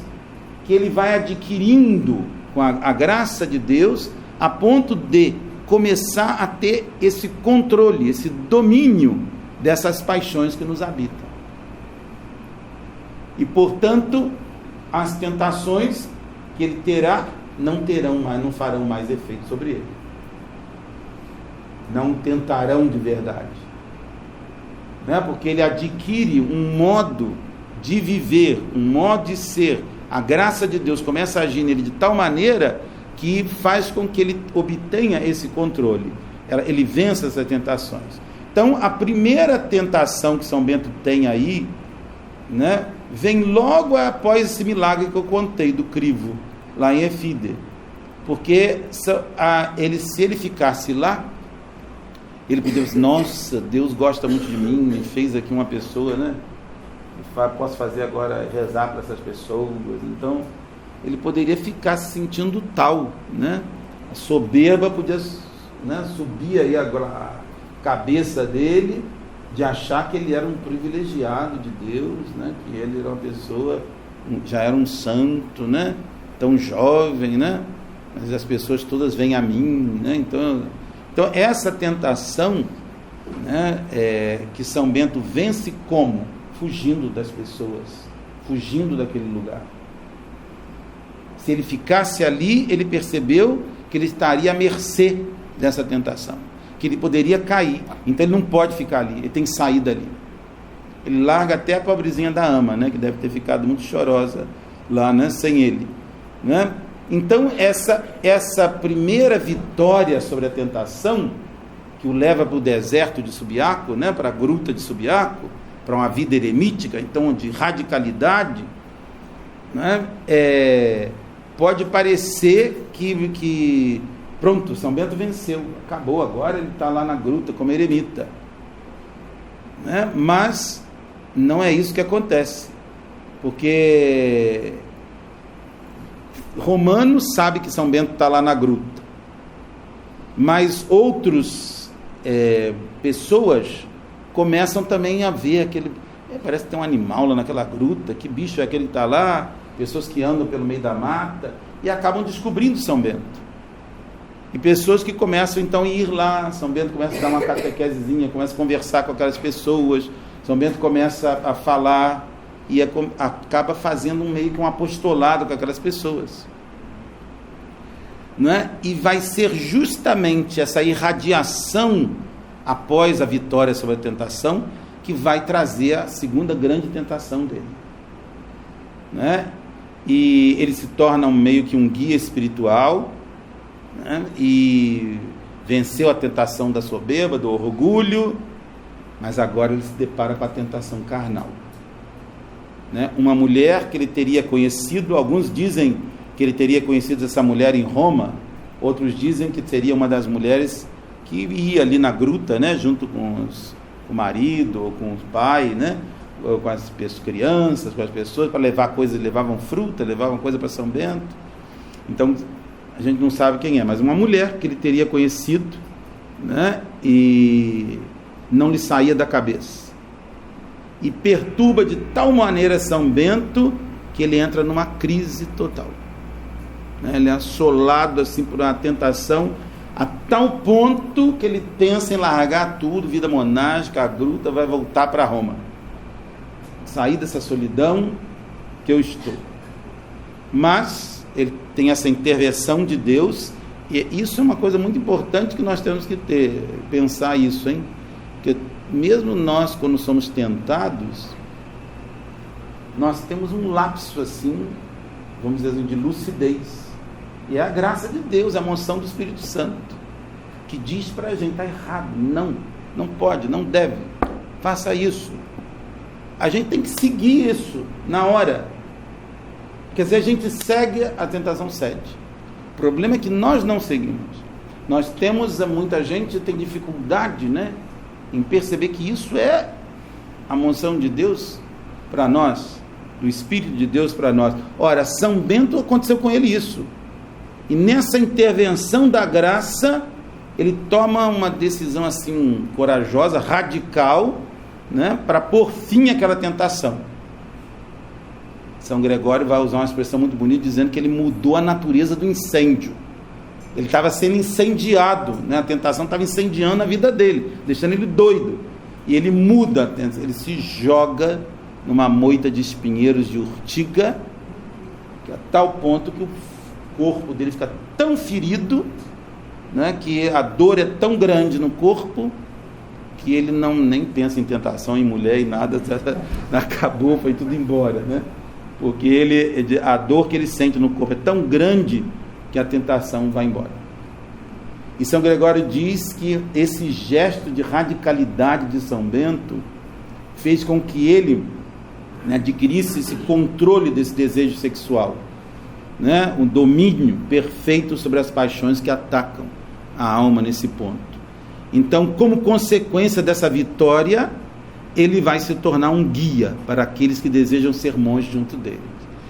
que ele vai adquirindo com a graça de Deus, a ponto de começar a ter esse controle, esse domínio dessas paixões que nos habitam. E, portanto, as tentações que ele terá não farão mais efeito sobre ele. Não tentarão de verdade, né? Porque ele adquire um modo de viver, um modo de ser. A graça de Deus começa a agir nele de tal maneira que faz com que ele obtenha esse controle, ele vença essas tentações. Então, a primeira tentação que São Bento tem aí, né, vem logo após esse milagre que eu contei do crivo, lá em Efíde. Porque se ele ficasse lá, ele podia dizer: nossa, Deus gosta muito de mim, me fez aqui uma pessoa, né? Posso fazer agora, rezar para essas pessoas. Então, ele poderia ficar se sentindo tal, né? A soberba podia, né, subir aí a cabeça dele, de achar que ele era um privilegiado de Deus, né? Que ele era uma pessoa, já era um santo, né? Tão jovem, né? Mas as pessoas todas vêm a mim, né? Então essa tentação, né, que São Bento vence como? Fugindo das pessoas, fugindo daquele lugar. Se ele ficasse ali, ele percebeu que ele estaria à mercê dessa tentação, que ele poderia cair. Então ele não pode ficar ali, ele tem que sair dali. Ele larga até a pobrezinha da ama, né, que deve ter ficado muito chorosa lá, né, sem ele, né? Então essa primeira vitória sobre a tentação, que o leva para o deserto de Subiaco, né, para a gruta de Subiaco, para uma vida eremítica, então de radicalidade, né, pode parecer que pronto, São Bento venceu, acabou, agora ele está lá na gruta como eremita, né? Mas não é isso que acontece, porque Romano sabe que São Bento está lá na gruta, mas outros pessoas começam também a ver aquele, parece que tem um animal lá naquela gruta, que bicho é aquele que está lá, pessoas que andam pelo meio da mata, e acabam descobrindo São Bento. E pessoas que começam então a ir lá, São Bento começa a dar uma catequesezinha, começa a conversar com aquelas pessoas, São Bento começa a falar e acaba fazendo meio que um apostolado com aquelas pessoas, né? E vai ser justamente essa irradiação após a vitória sobre a tentação que vai trazer a segunda grande tentação dele, né? E ele se torna meio que um guia espiritual, né? E venceu a tentação da soberba, do orgulho, mas agora ele se depara com a tentação carnal, né? Uma mulher que ele teria conhecido, alguns dizem que ele teria conhecido essa mulher em Roma, outros dizem que seria uma das mulheres que ia ali na gruta, né, junto com o marido ou com o pai, né, ou com as crianças, com as pessoas, para levar coisas, levavam fruta, levavam coisa para São Bento. Então a gente não sabe quem é, mas uma mulher que ele teria conhecido, né, e não lhe saía da cabeça, e perturba de tal maneira São Bento que ele entra numa crise total, né? Ele é assolado assim por uma tentação a tal ponto que ele pensa em largar tudo, vida monástica, a gruta, vai voltar para Roma, sair dessa solidão que eu estou. Mas ele tem essa intervenção de Deus, e isso é uma coisa muito importante que nós temos que pensar isso, hein? Porque mesmo nós, quando somos tentados, nós temos um lapso assim, vamos dizer assim, de lucidez, e é a graça de Deus, a moção do Espírito Santo, que diz para a gente, está errado, não pode, não deve, faça isso. A gente tem que seguir isso na hora, quer dizer, a gente segue, a tentação cede. O problema é que nós não seguimos. Nós temos, muita gente tem dificuldade, né, em perceber que isso é a moção de Deus para nós, do Espírito de Deus para nós. Ora, São Bento aconteceu com ele isso, e nessa intervenção da graça, ele toma uma decisão assim, corajosa, radical, né, para pôr fim àquela tentação. São Gregório vai usar uma expressão muito bonita, dizendo que ele mudou a natureza do incêndio. Ele estava sendo incendiado, né? A tentação estava incendiando a vida dele, deixando ele doido, e ele muda, ele se joga numa moita de espinheiros de urtiga, que a tal ponto que o corpo dele fica tão ferido, né, que a dor é tão grande no corpo, que ele nem pensa em tentação, em mulher e nada, acabou, foi tudo embora, né? Porque a dor que ele sente no corpo é tão grande que a tentação vai embora. E São Gregório diz que esse gesto de radicalidade de São Bento fez com que ele, né, adquirisse esse controle desse desejo sexual, né, um domínio perfeito sobre as paixões que atacam a alma nesse ponto. Então, como consequência dessa vitória, ele vai se tornar um guia para aqueles que desejam ser monges junto dele.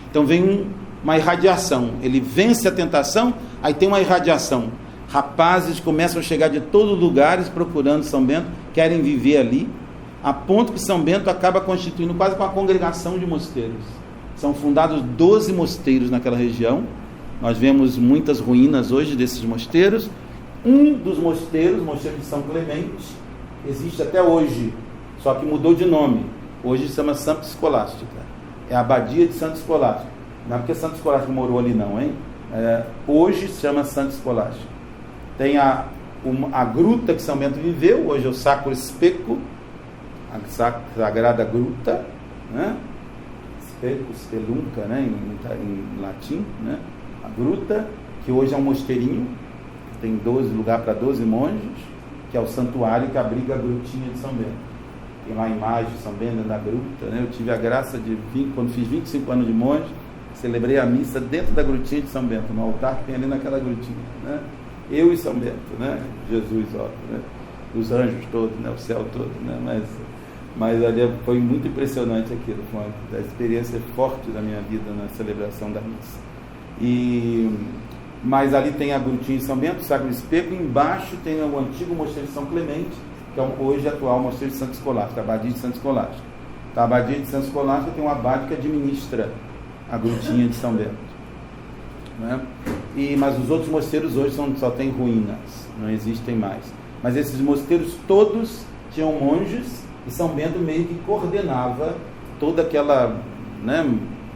Então vem uma irradiação, ele vence a tentação, aí tem uma irradiação, rapazes começam a chegar de todos os lugares procurando São Bento, querem viver ali, a ponto que São Bento acaba constituindo quase uma congregação de mosteiros. São fundados 12 mosteiros naquela região. Nós vemos muitas ruínas hoje desses mosteiros. Um dos mosteiros, o mosteiro de São Clemente, existe até hoje, só que mudou de nome. Hoje se chama Santa Escolástica. É a Abadia de Santa Escolástica. Não é porque Santa Escolástica morou ali não, hein? Hoje se chama Santa Escolástica. Tem a gruta que São Bento viveu, hoje é o Sacro Especo, a Sagrada Gruta, né? Especo, spelunca, né? Em latim, né? A gruta, que hoje é um mosteirinho, tem 12 lugar para 12 monges, que é o santuário que abriga a grutinha de São Bento. Tem lá a imagem de São Bento dentro da gruta, né? Eu tive a graça de vir, quando fiz 25 anos de monge, celebrei a missa dentro da grutinha de São Bento, no altar que tem ali naquela grutinha, né? Eu e São Bento, né? Jesus, óbvio, né? Os anjos todos, né? O céu todo, né? Mas ali foi muito impressionante aquilo, foi uma experiência forte da minha vida na celebração da missa. Mas ali tem a grutinha de São Bento, o Sacro Especo, e embaixo tem o antigo mosteiro de São Clemente, que é o hoje atual mosteiro de Santa Escolástica, a Abadia de Santa Escolástica. Então, a Abadia de Santa Escolástica tem um abade que administra a grutinha de São Bento, né? Mas os outros mosteiros hoje só tem ruínas, não existem mais. Mas esses mosteiros todos tinham monges, e São Bento meio que coordenava toda aquela, né,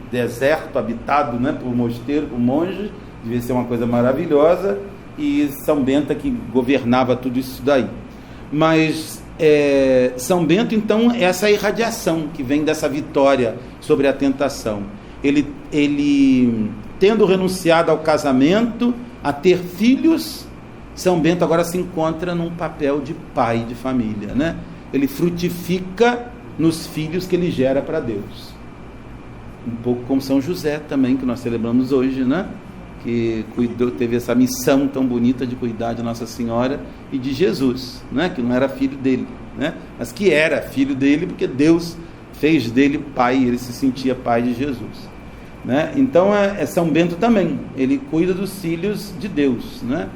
deserto habitado, né, por mosteiro, por monges. Devia ser uma coisa maravilhosa, e São Bento é que governava tudo isso daí. Mas São Bento, então, é essa irradiação que vem dessa vitória sobre a tentação. Ele tendo renunciado ao casamento, a ter filhos, São Bento agora se encontra num papel de pai de família, né? Ele frutifica nos filhos que ele gera para Deus. Um pouco como São José também, que nós celebramos hoje, né? Que teve essa missão tão bonita de cuidar de Nossa Senhora e de Jesus, né? Que não era filho dele, né? Mas que era filho dele, porque Deus fez dele pai, ele se sentia pai de Jesus, né? Então São Bento também, ele cuida dos filhos de Deus, né?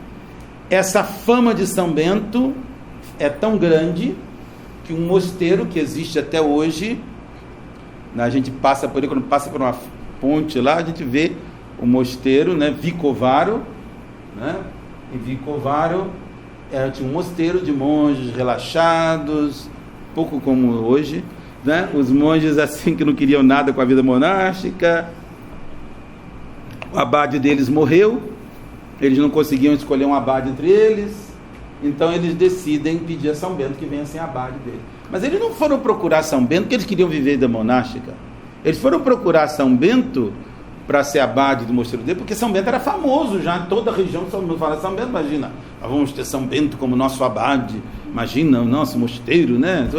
Essa fama de São Bento é tão grande que um mosteiro que existe até hoje, né? A gente passa por ele, quando passa por uma ponte lá, a gente vê o mosteiro, né, Vicovaro, né? E Vicovaro tinha um mosteiro de monges relaxados, pouco como hoje, né? Os monges assim que não queriam nada com a vida monástica. O abade deles morreu, eles não conseguiam escolher um abade entre eles, então eles decidem pedir a São Bento que venha ser abade dele. Mas eles não foram procurar São Bento porque eles queriam viver vida monástica. Eles foram procurar São Bento para ser abade do mosteiro dele, porque São Bento era famoso já, em toda a região de São Bento. Fala, São Bento, imagina, vamos ter São Bento como nosso abade, imagina o nosso mosteiro, né?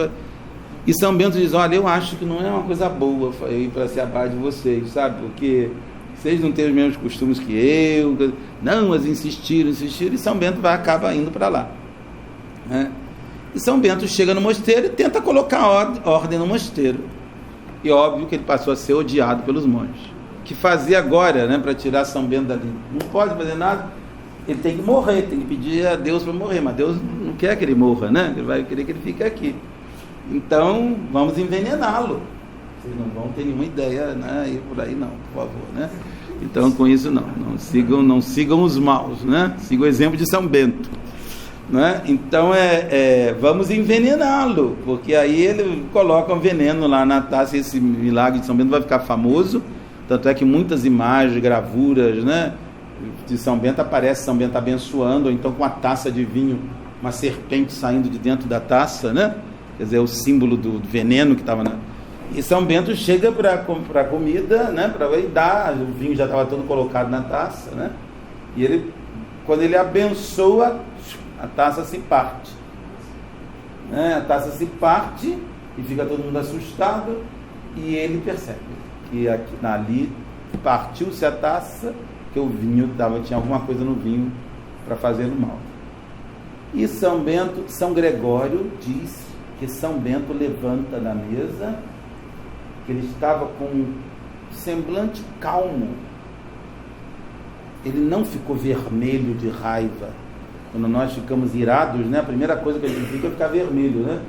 E São Bento diz, olha, eu acho que não é uma coisa boa ir para ser abade de vocês, sabe? Porque vocês não têm os mesmos costumes que eu. Não, mas insistiram, e São Bento acaba indo para lá, né? E São Bento chega no mosteiro e tenta colocar ordem no mosteiro. E óbvio que ele passou a ser odiado pelos monges. Que fazia agora, né, para tirar São Bento dali? Não pode fazer nada, ele tem que morrer, tem que pedir a Deus para morrer, mas Deus não quer que ele morra, né? Ele vai querer que ele fique aqui. Então, vamos envenená-lo. Vocês não vão ter nenhuma ideia, né, ir por aí não, por favor, né? Então, com isso não sigam os maus, né? Sigam o exemplo de São Bento, né? Então, vamos envenená-lo, porque aí ele coloca um veneno lá na taça, e esse milagre de São Bento vai ficar famoso. Tanto é que muitas imagens, gravuras, né, de São Bento aparece São Bento abençoando, ou então com a taça de vinho, uma serpente saindo de dentro da taça, né? Quer dizer, o símbolo do veneno que estava na... E São Bento chega para a comida, né, para dar, o vinho já estava todo colocado na taça, né? E ele, quando ele abençoa, a taça se parte, né? A taça se parte e fica todo mundo assustado, e ele percebe que ali partiu-se a taça, que o vinho tinha alguma coisa no vinho para fazer mal. E São Gregório diz que São Bento levanta da mesa, que ele estava com um semblante calmo, ele não ficou vermelho de raiva. Quando nós ficamos irados, né, a primeira coisa que a gente fica é ficar vermelho, né?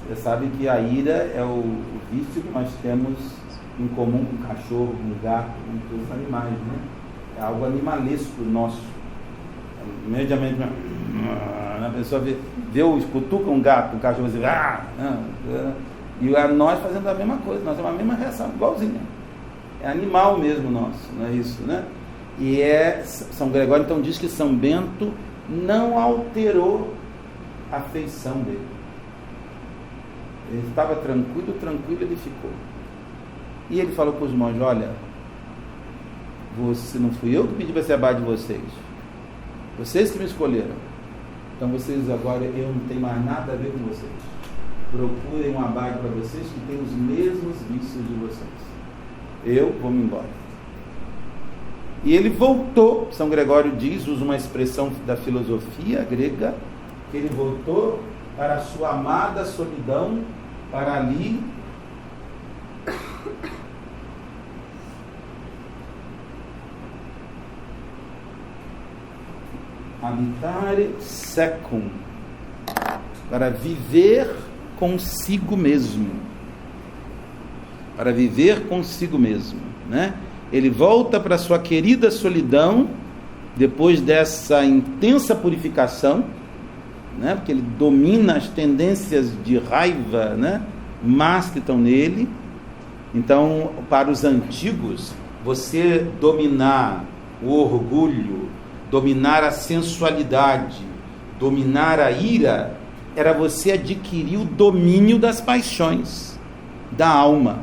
Você sabe que a ira é o vício que nós temos em comum com o cachorro, com o gato, com todos os animais, né? É algo animalesco nosso. Imediatamente a pessoa cutuca um gato, um cachorro assim, e nós fazemos a mesma coisa, nós temos a mesma reação, igualzinha. É animal mesmo nosso, não é isso, né? E São Gregório então diz que São Bento não alterou a feição dele. Ele estava tranquilo ele ficou. E ele falou para os monges: olha, não fui eu que pedi para ser abade de vocês que me escolheram, então vocês agora, eu não tenho mais nada a ver com vocês, procurem um abade para vocês que tem os mesmos vícios de vocês, eu vou me embora. E ele voltou. São Gregório diz, usa uma expressão da filosofia grega, que ele voltou para a sua amada solidão, para ali habitare secum, para viver consigo mesmo, né? Ele volta para a sua querida solidão depois dessa intensa purificação, né? Porque ele domina as tendências de raiva, né? Más que estão nele. Então, para os antigos, você dominar o orgulho, dominar a sensualidade, dominar a ira, era você adquirir o domínio das paixões, da alma.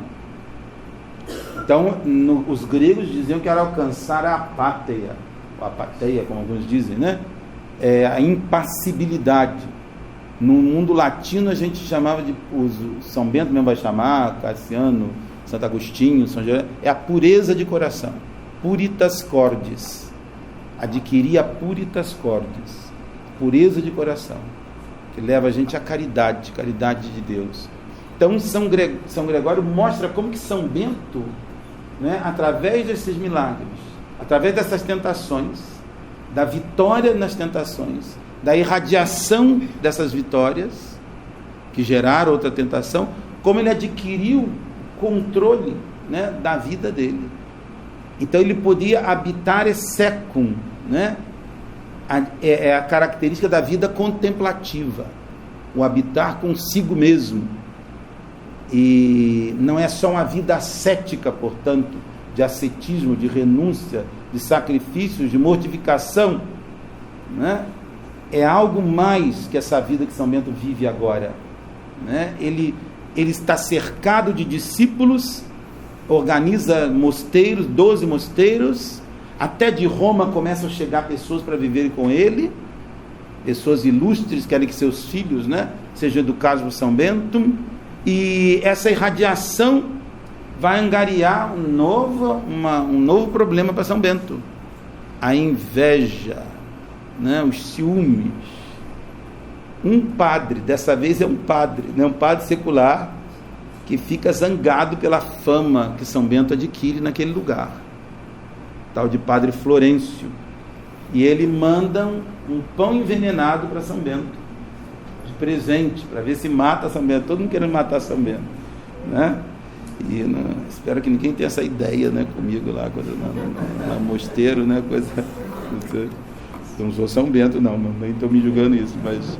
Então, os gregos diziam que era alcançar a apáteia, ou apateia, como alguns dizem, né? A impassibilidade. No mundo latino a gente chamava de, São Bento mesmo vai chamar, Cassiano, Santo Agostinho, São José, é a pureza de coração, puritas cordis, adquirir a puritas cordis, pureza de coração, que leva a gente à caridade de Deus. Então São Gregório mostra como que São Bento, né, através desses milagres, através dessas tentações, da vitória nas tentações, da irradiação dessas vitórias que geraram outra tentação, como ele adquiriu controle, né, da vida dele. Então ele podia habitar secum, né? É a característica da vida contemplativa, o habitar consigo mesmo. E não é só uma vida ascética, portanto, de ascetismo, de renúncia, de sacrifícios, de mortificação, né? É algo mais que essa vida que São Bento vive agora, né? Ele está cercado de discípulos, organiza mosteiros, 12 mosteiros, até de Roma começam a chegar pessoas para viverem com ele, pessoas ilustres, querem que seus filhos, né, sejam educados por São Bento, e essa irradiação vai angariar um novo problema para São Bento: a inveja, né, os ciúmes. Um padre, dessa vez é um padre, né, um padre secular, que fica zangado pela fama que São Bento adquire naquele lugar, tal de Padre Florêncio, e ele manda um pão envenenado para São Bento, de presente, para ver se mata São Bento. Todo mundo querendo matar São Bento, né? E espero que ninguém tenha essa ideia, né, comigo lá, coisa no mosteiro, né, coisa. Eu não sou São Bento, não, nem estou me julgando isso, mas.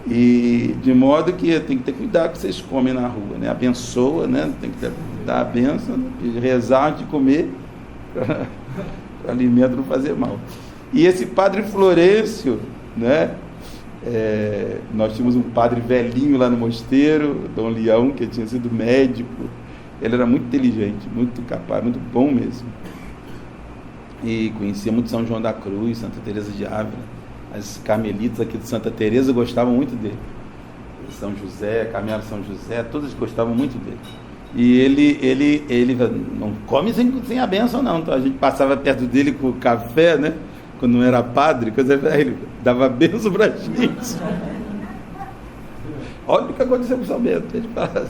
E de modo que tem que ter cuidado com o que vocês comem na rua, né? Abençoa, né? Tem que dar a bênção, rezar antes de comer, para o alimento não fazer mal. E esse Padre Florêncio, né? Nós tínhamos um padre velhinho lá no mosteiro, Dom Leão, que tinha sido médico. Ele era muito inteligente, muito capaz, muito bom mesmo. E conhecia muito São João da Cruz, Santa Teresa de Ávila. As carmelitas aqui de Santa Teresa gostavam muito dele. São José, Carmelo São José, todos gostavam muito dele. E ele não come sem a bênção, não. Então a gente passava perto dele com café, né? Quando não era padre, ele dava bênção pra gente. Olha o que aconteceu com São Bento, a gente fala.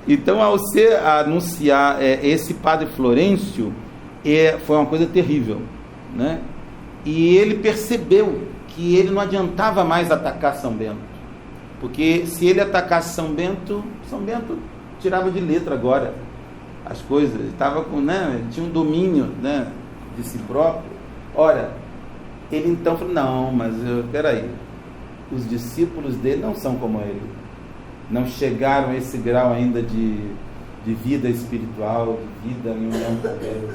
Então, ao se anunciar esse Padre Florêncio, foi uma coisa terrível, né? E ele percebeu que ele não adiantava mais atacar São Bento, porque se ele atacasse São Bento tirava de letra agora as coisas, ele estava com, né, ele tinha um domínio, né, de si próprio. Ora, ele então falou, não, mas peraí, os discípulos dele não são como ele, não chegaram a esse grau ainda de vida espiritual, de vida em união com Deus.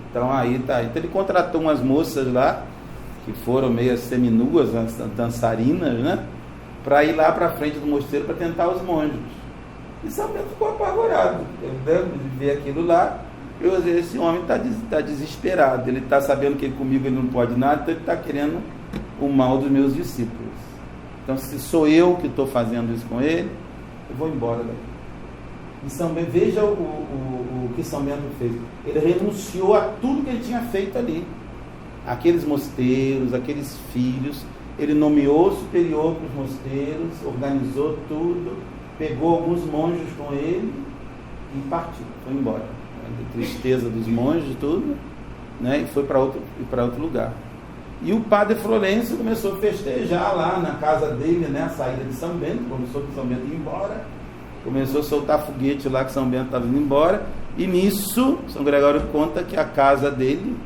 Então aí tá, então ele contratou umas moças lá, que foram meio seminuas, dançarinas, né, para ir lá para frente do mosteiro para tentar os monjos. E São Bento ficou apavorado, de ver aquilo lá. Esse homem está desesperado, ele está sabendo que comigo ele não pode nada, então ele está querendo o mal dos meus discípulos. Então, se sou eu que estou fazendo isso com ele, eu vou embora daí. E São Bento, veja o que São Bento fez. Ele renunciou a tudo que ele tinha feito ali. Aqueles mosteiros, aqueles filhos, ele nomeou superior para os mosteiros, organizou tudo, pegou alguns monjos com ele e partiu, foi embora. A tristeza dos monjos, tudo, né? E foi para outro lugar. E o padre Florencio começou a festejar lá na casa dele, né? A saída de São Bento, começou que São Bento ia embora, começou a soltar foguete lá que São Bento estava indo embora, e nisso São Gregório conta que a casa dele,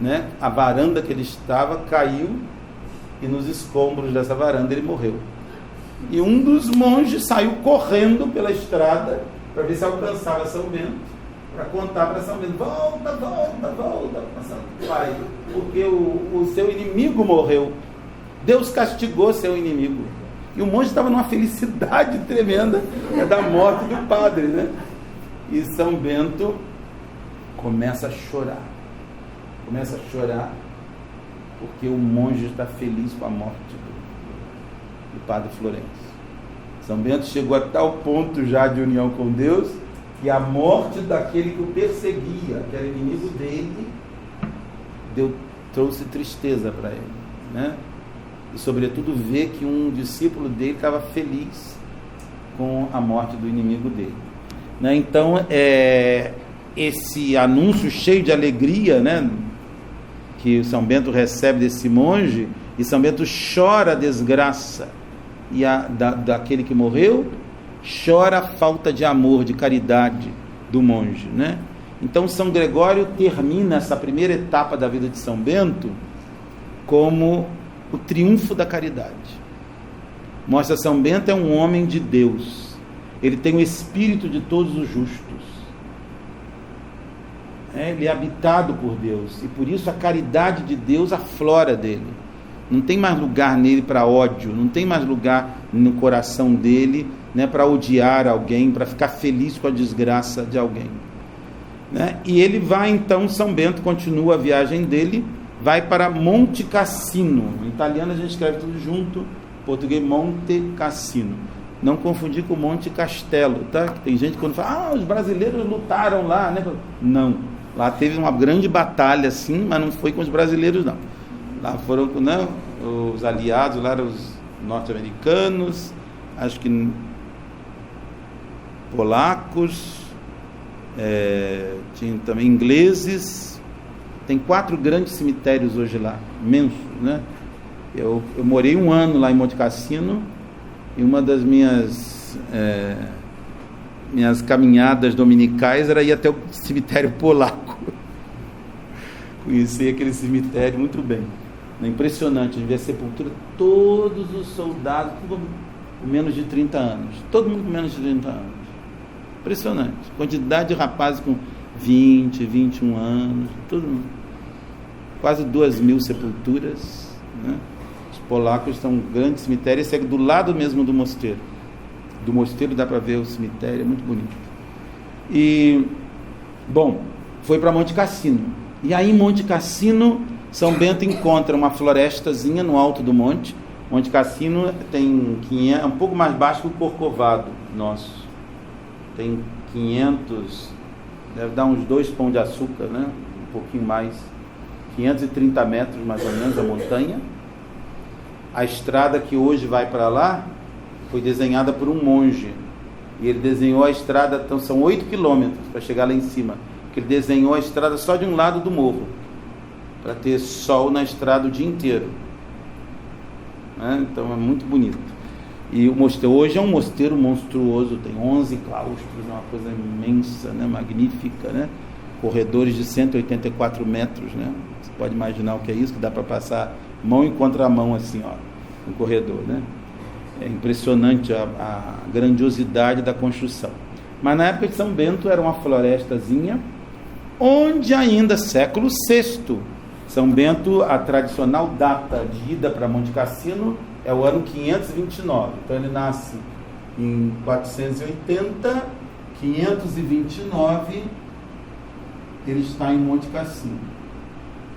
né? A varanda que ele estava caiu, e nos escombros dessa varanda ele morreu. E um dos monges saiu correndo pela estrada para ver se alcançava São Bento, para contar para São Bento, volta, pai, porque o seu inimigo morreu, Deus castigou seu inimigo. E o monge estava numa felicidade tremenda da morte do padre, né? E São Bento começa a chorar, porque o monge está feliz com a morte do padre Florencio. São Bento chegou a tal ponto já de união com Deus, que a morte daquele que o perseguia, que era inimigo dele, trouxe tristeza para ele, né? E sobretudo ver que um discípulo dele estava feliz com a morte do inimigo dele, né? Então, esse anúncio cheio de alegria, né, que o São Bento recebe desse monge, e São Bento chora a desgraça daquele que morreu, chora a falta de amor, de caridade do monge, né? Então São Gregório termina essa primeira etapa da vida de São Bento como o triunfo da caridade. Mostra São Bento é um homem de Deus, ele tem o espírito de todos os justos, ele é habitado por Deus, e por isso a caridade de Deus aflora dele. Não tem mais lugar nele para ódio, não tem mais lugar no coração dele, né, para odiar alguém, para ficar feliz com a desgraça de alguém, né? E ele vai então, São Bento continua a viagem dele, vai para Monte Cassino. Em italiano a gente escreve tudo junto, em português Monte Cassino. Não confundir com Monte Castelo, tá? Tem gente que quando fala, os brasileiros lutaram lá, né? Não, lá teve uma grande batalha sim, mas não foi com os brasileiros não. Lá foram, né, os aliados, lá eram os norte-americanos, acho que polacos, tinha também ingleses. Tem 4 grandes cemitérios hoje lá, imensos, né? Eu morei 1 ano lá em Monte Cassino, e uma das minhas caminhadas dominicais era ir até o cemitério polaco. Conheci aquele cemitério muito bem. É impressionante, a gente vê a sepultura, todos os soldados, tudo com menos de 30 anos. Todo mundo com menos de 30 anos. Impressionante. Quantidade de rapazes com 20, 21 anos, todo mundo. Quase 2.000 sepulturas, né? Os polacos estão um grande cemitério, esse é do lado mesmo do mosteiro. Do mosteiro dá para ver o cemitério, é muito bonito. E, bom, foi para Monte Cassino. E aí em Monte Cassino, São Bento encontra uma florestazinha no alto do monte. Monte Cassino tem um pouco mais baixo que o Corcovado nosso. Tem 500, deve dar uns 2 pães de açúcar, né? Um pouquinho mais. 530 metros mais ou menos a montanha. A estrada que hoje vai para lá foi desenhada por um monge. E ele desenhou a estrada, então são 8 quilômetros para chegar lá em cima. Porque ele desenhou a estrada só de um lado do morro, para ter sol na estrada o dia inteiro. né? Então é muito bonito. E o mosteiro hoje é um mosteiro monstruoso, tem 11 claustros, uma coisa imensa, né? Magnífica, né? Corredores de 184 metros, né? Você pode imaginar o que é isso, que dá para passar mão em contramão assim, ó, no corredor, né? É impressionante a grandiosidade da construção. Mas na época de São Bento era uma florestazinha, onde ainda século VI, São Bento, a tradicional data de ida para Monte Cassino é o ano 529. Então ele nasce em 480, 529 ele está em Monte Cassino.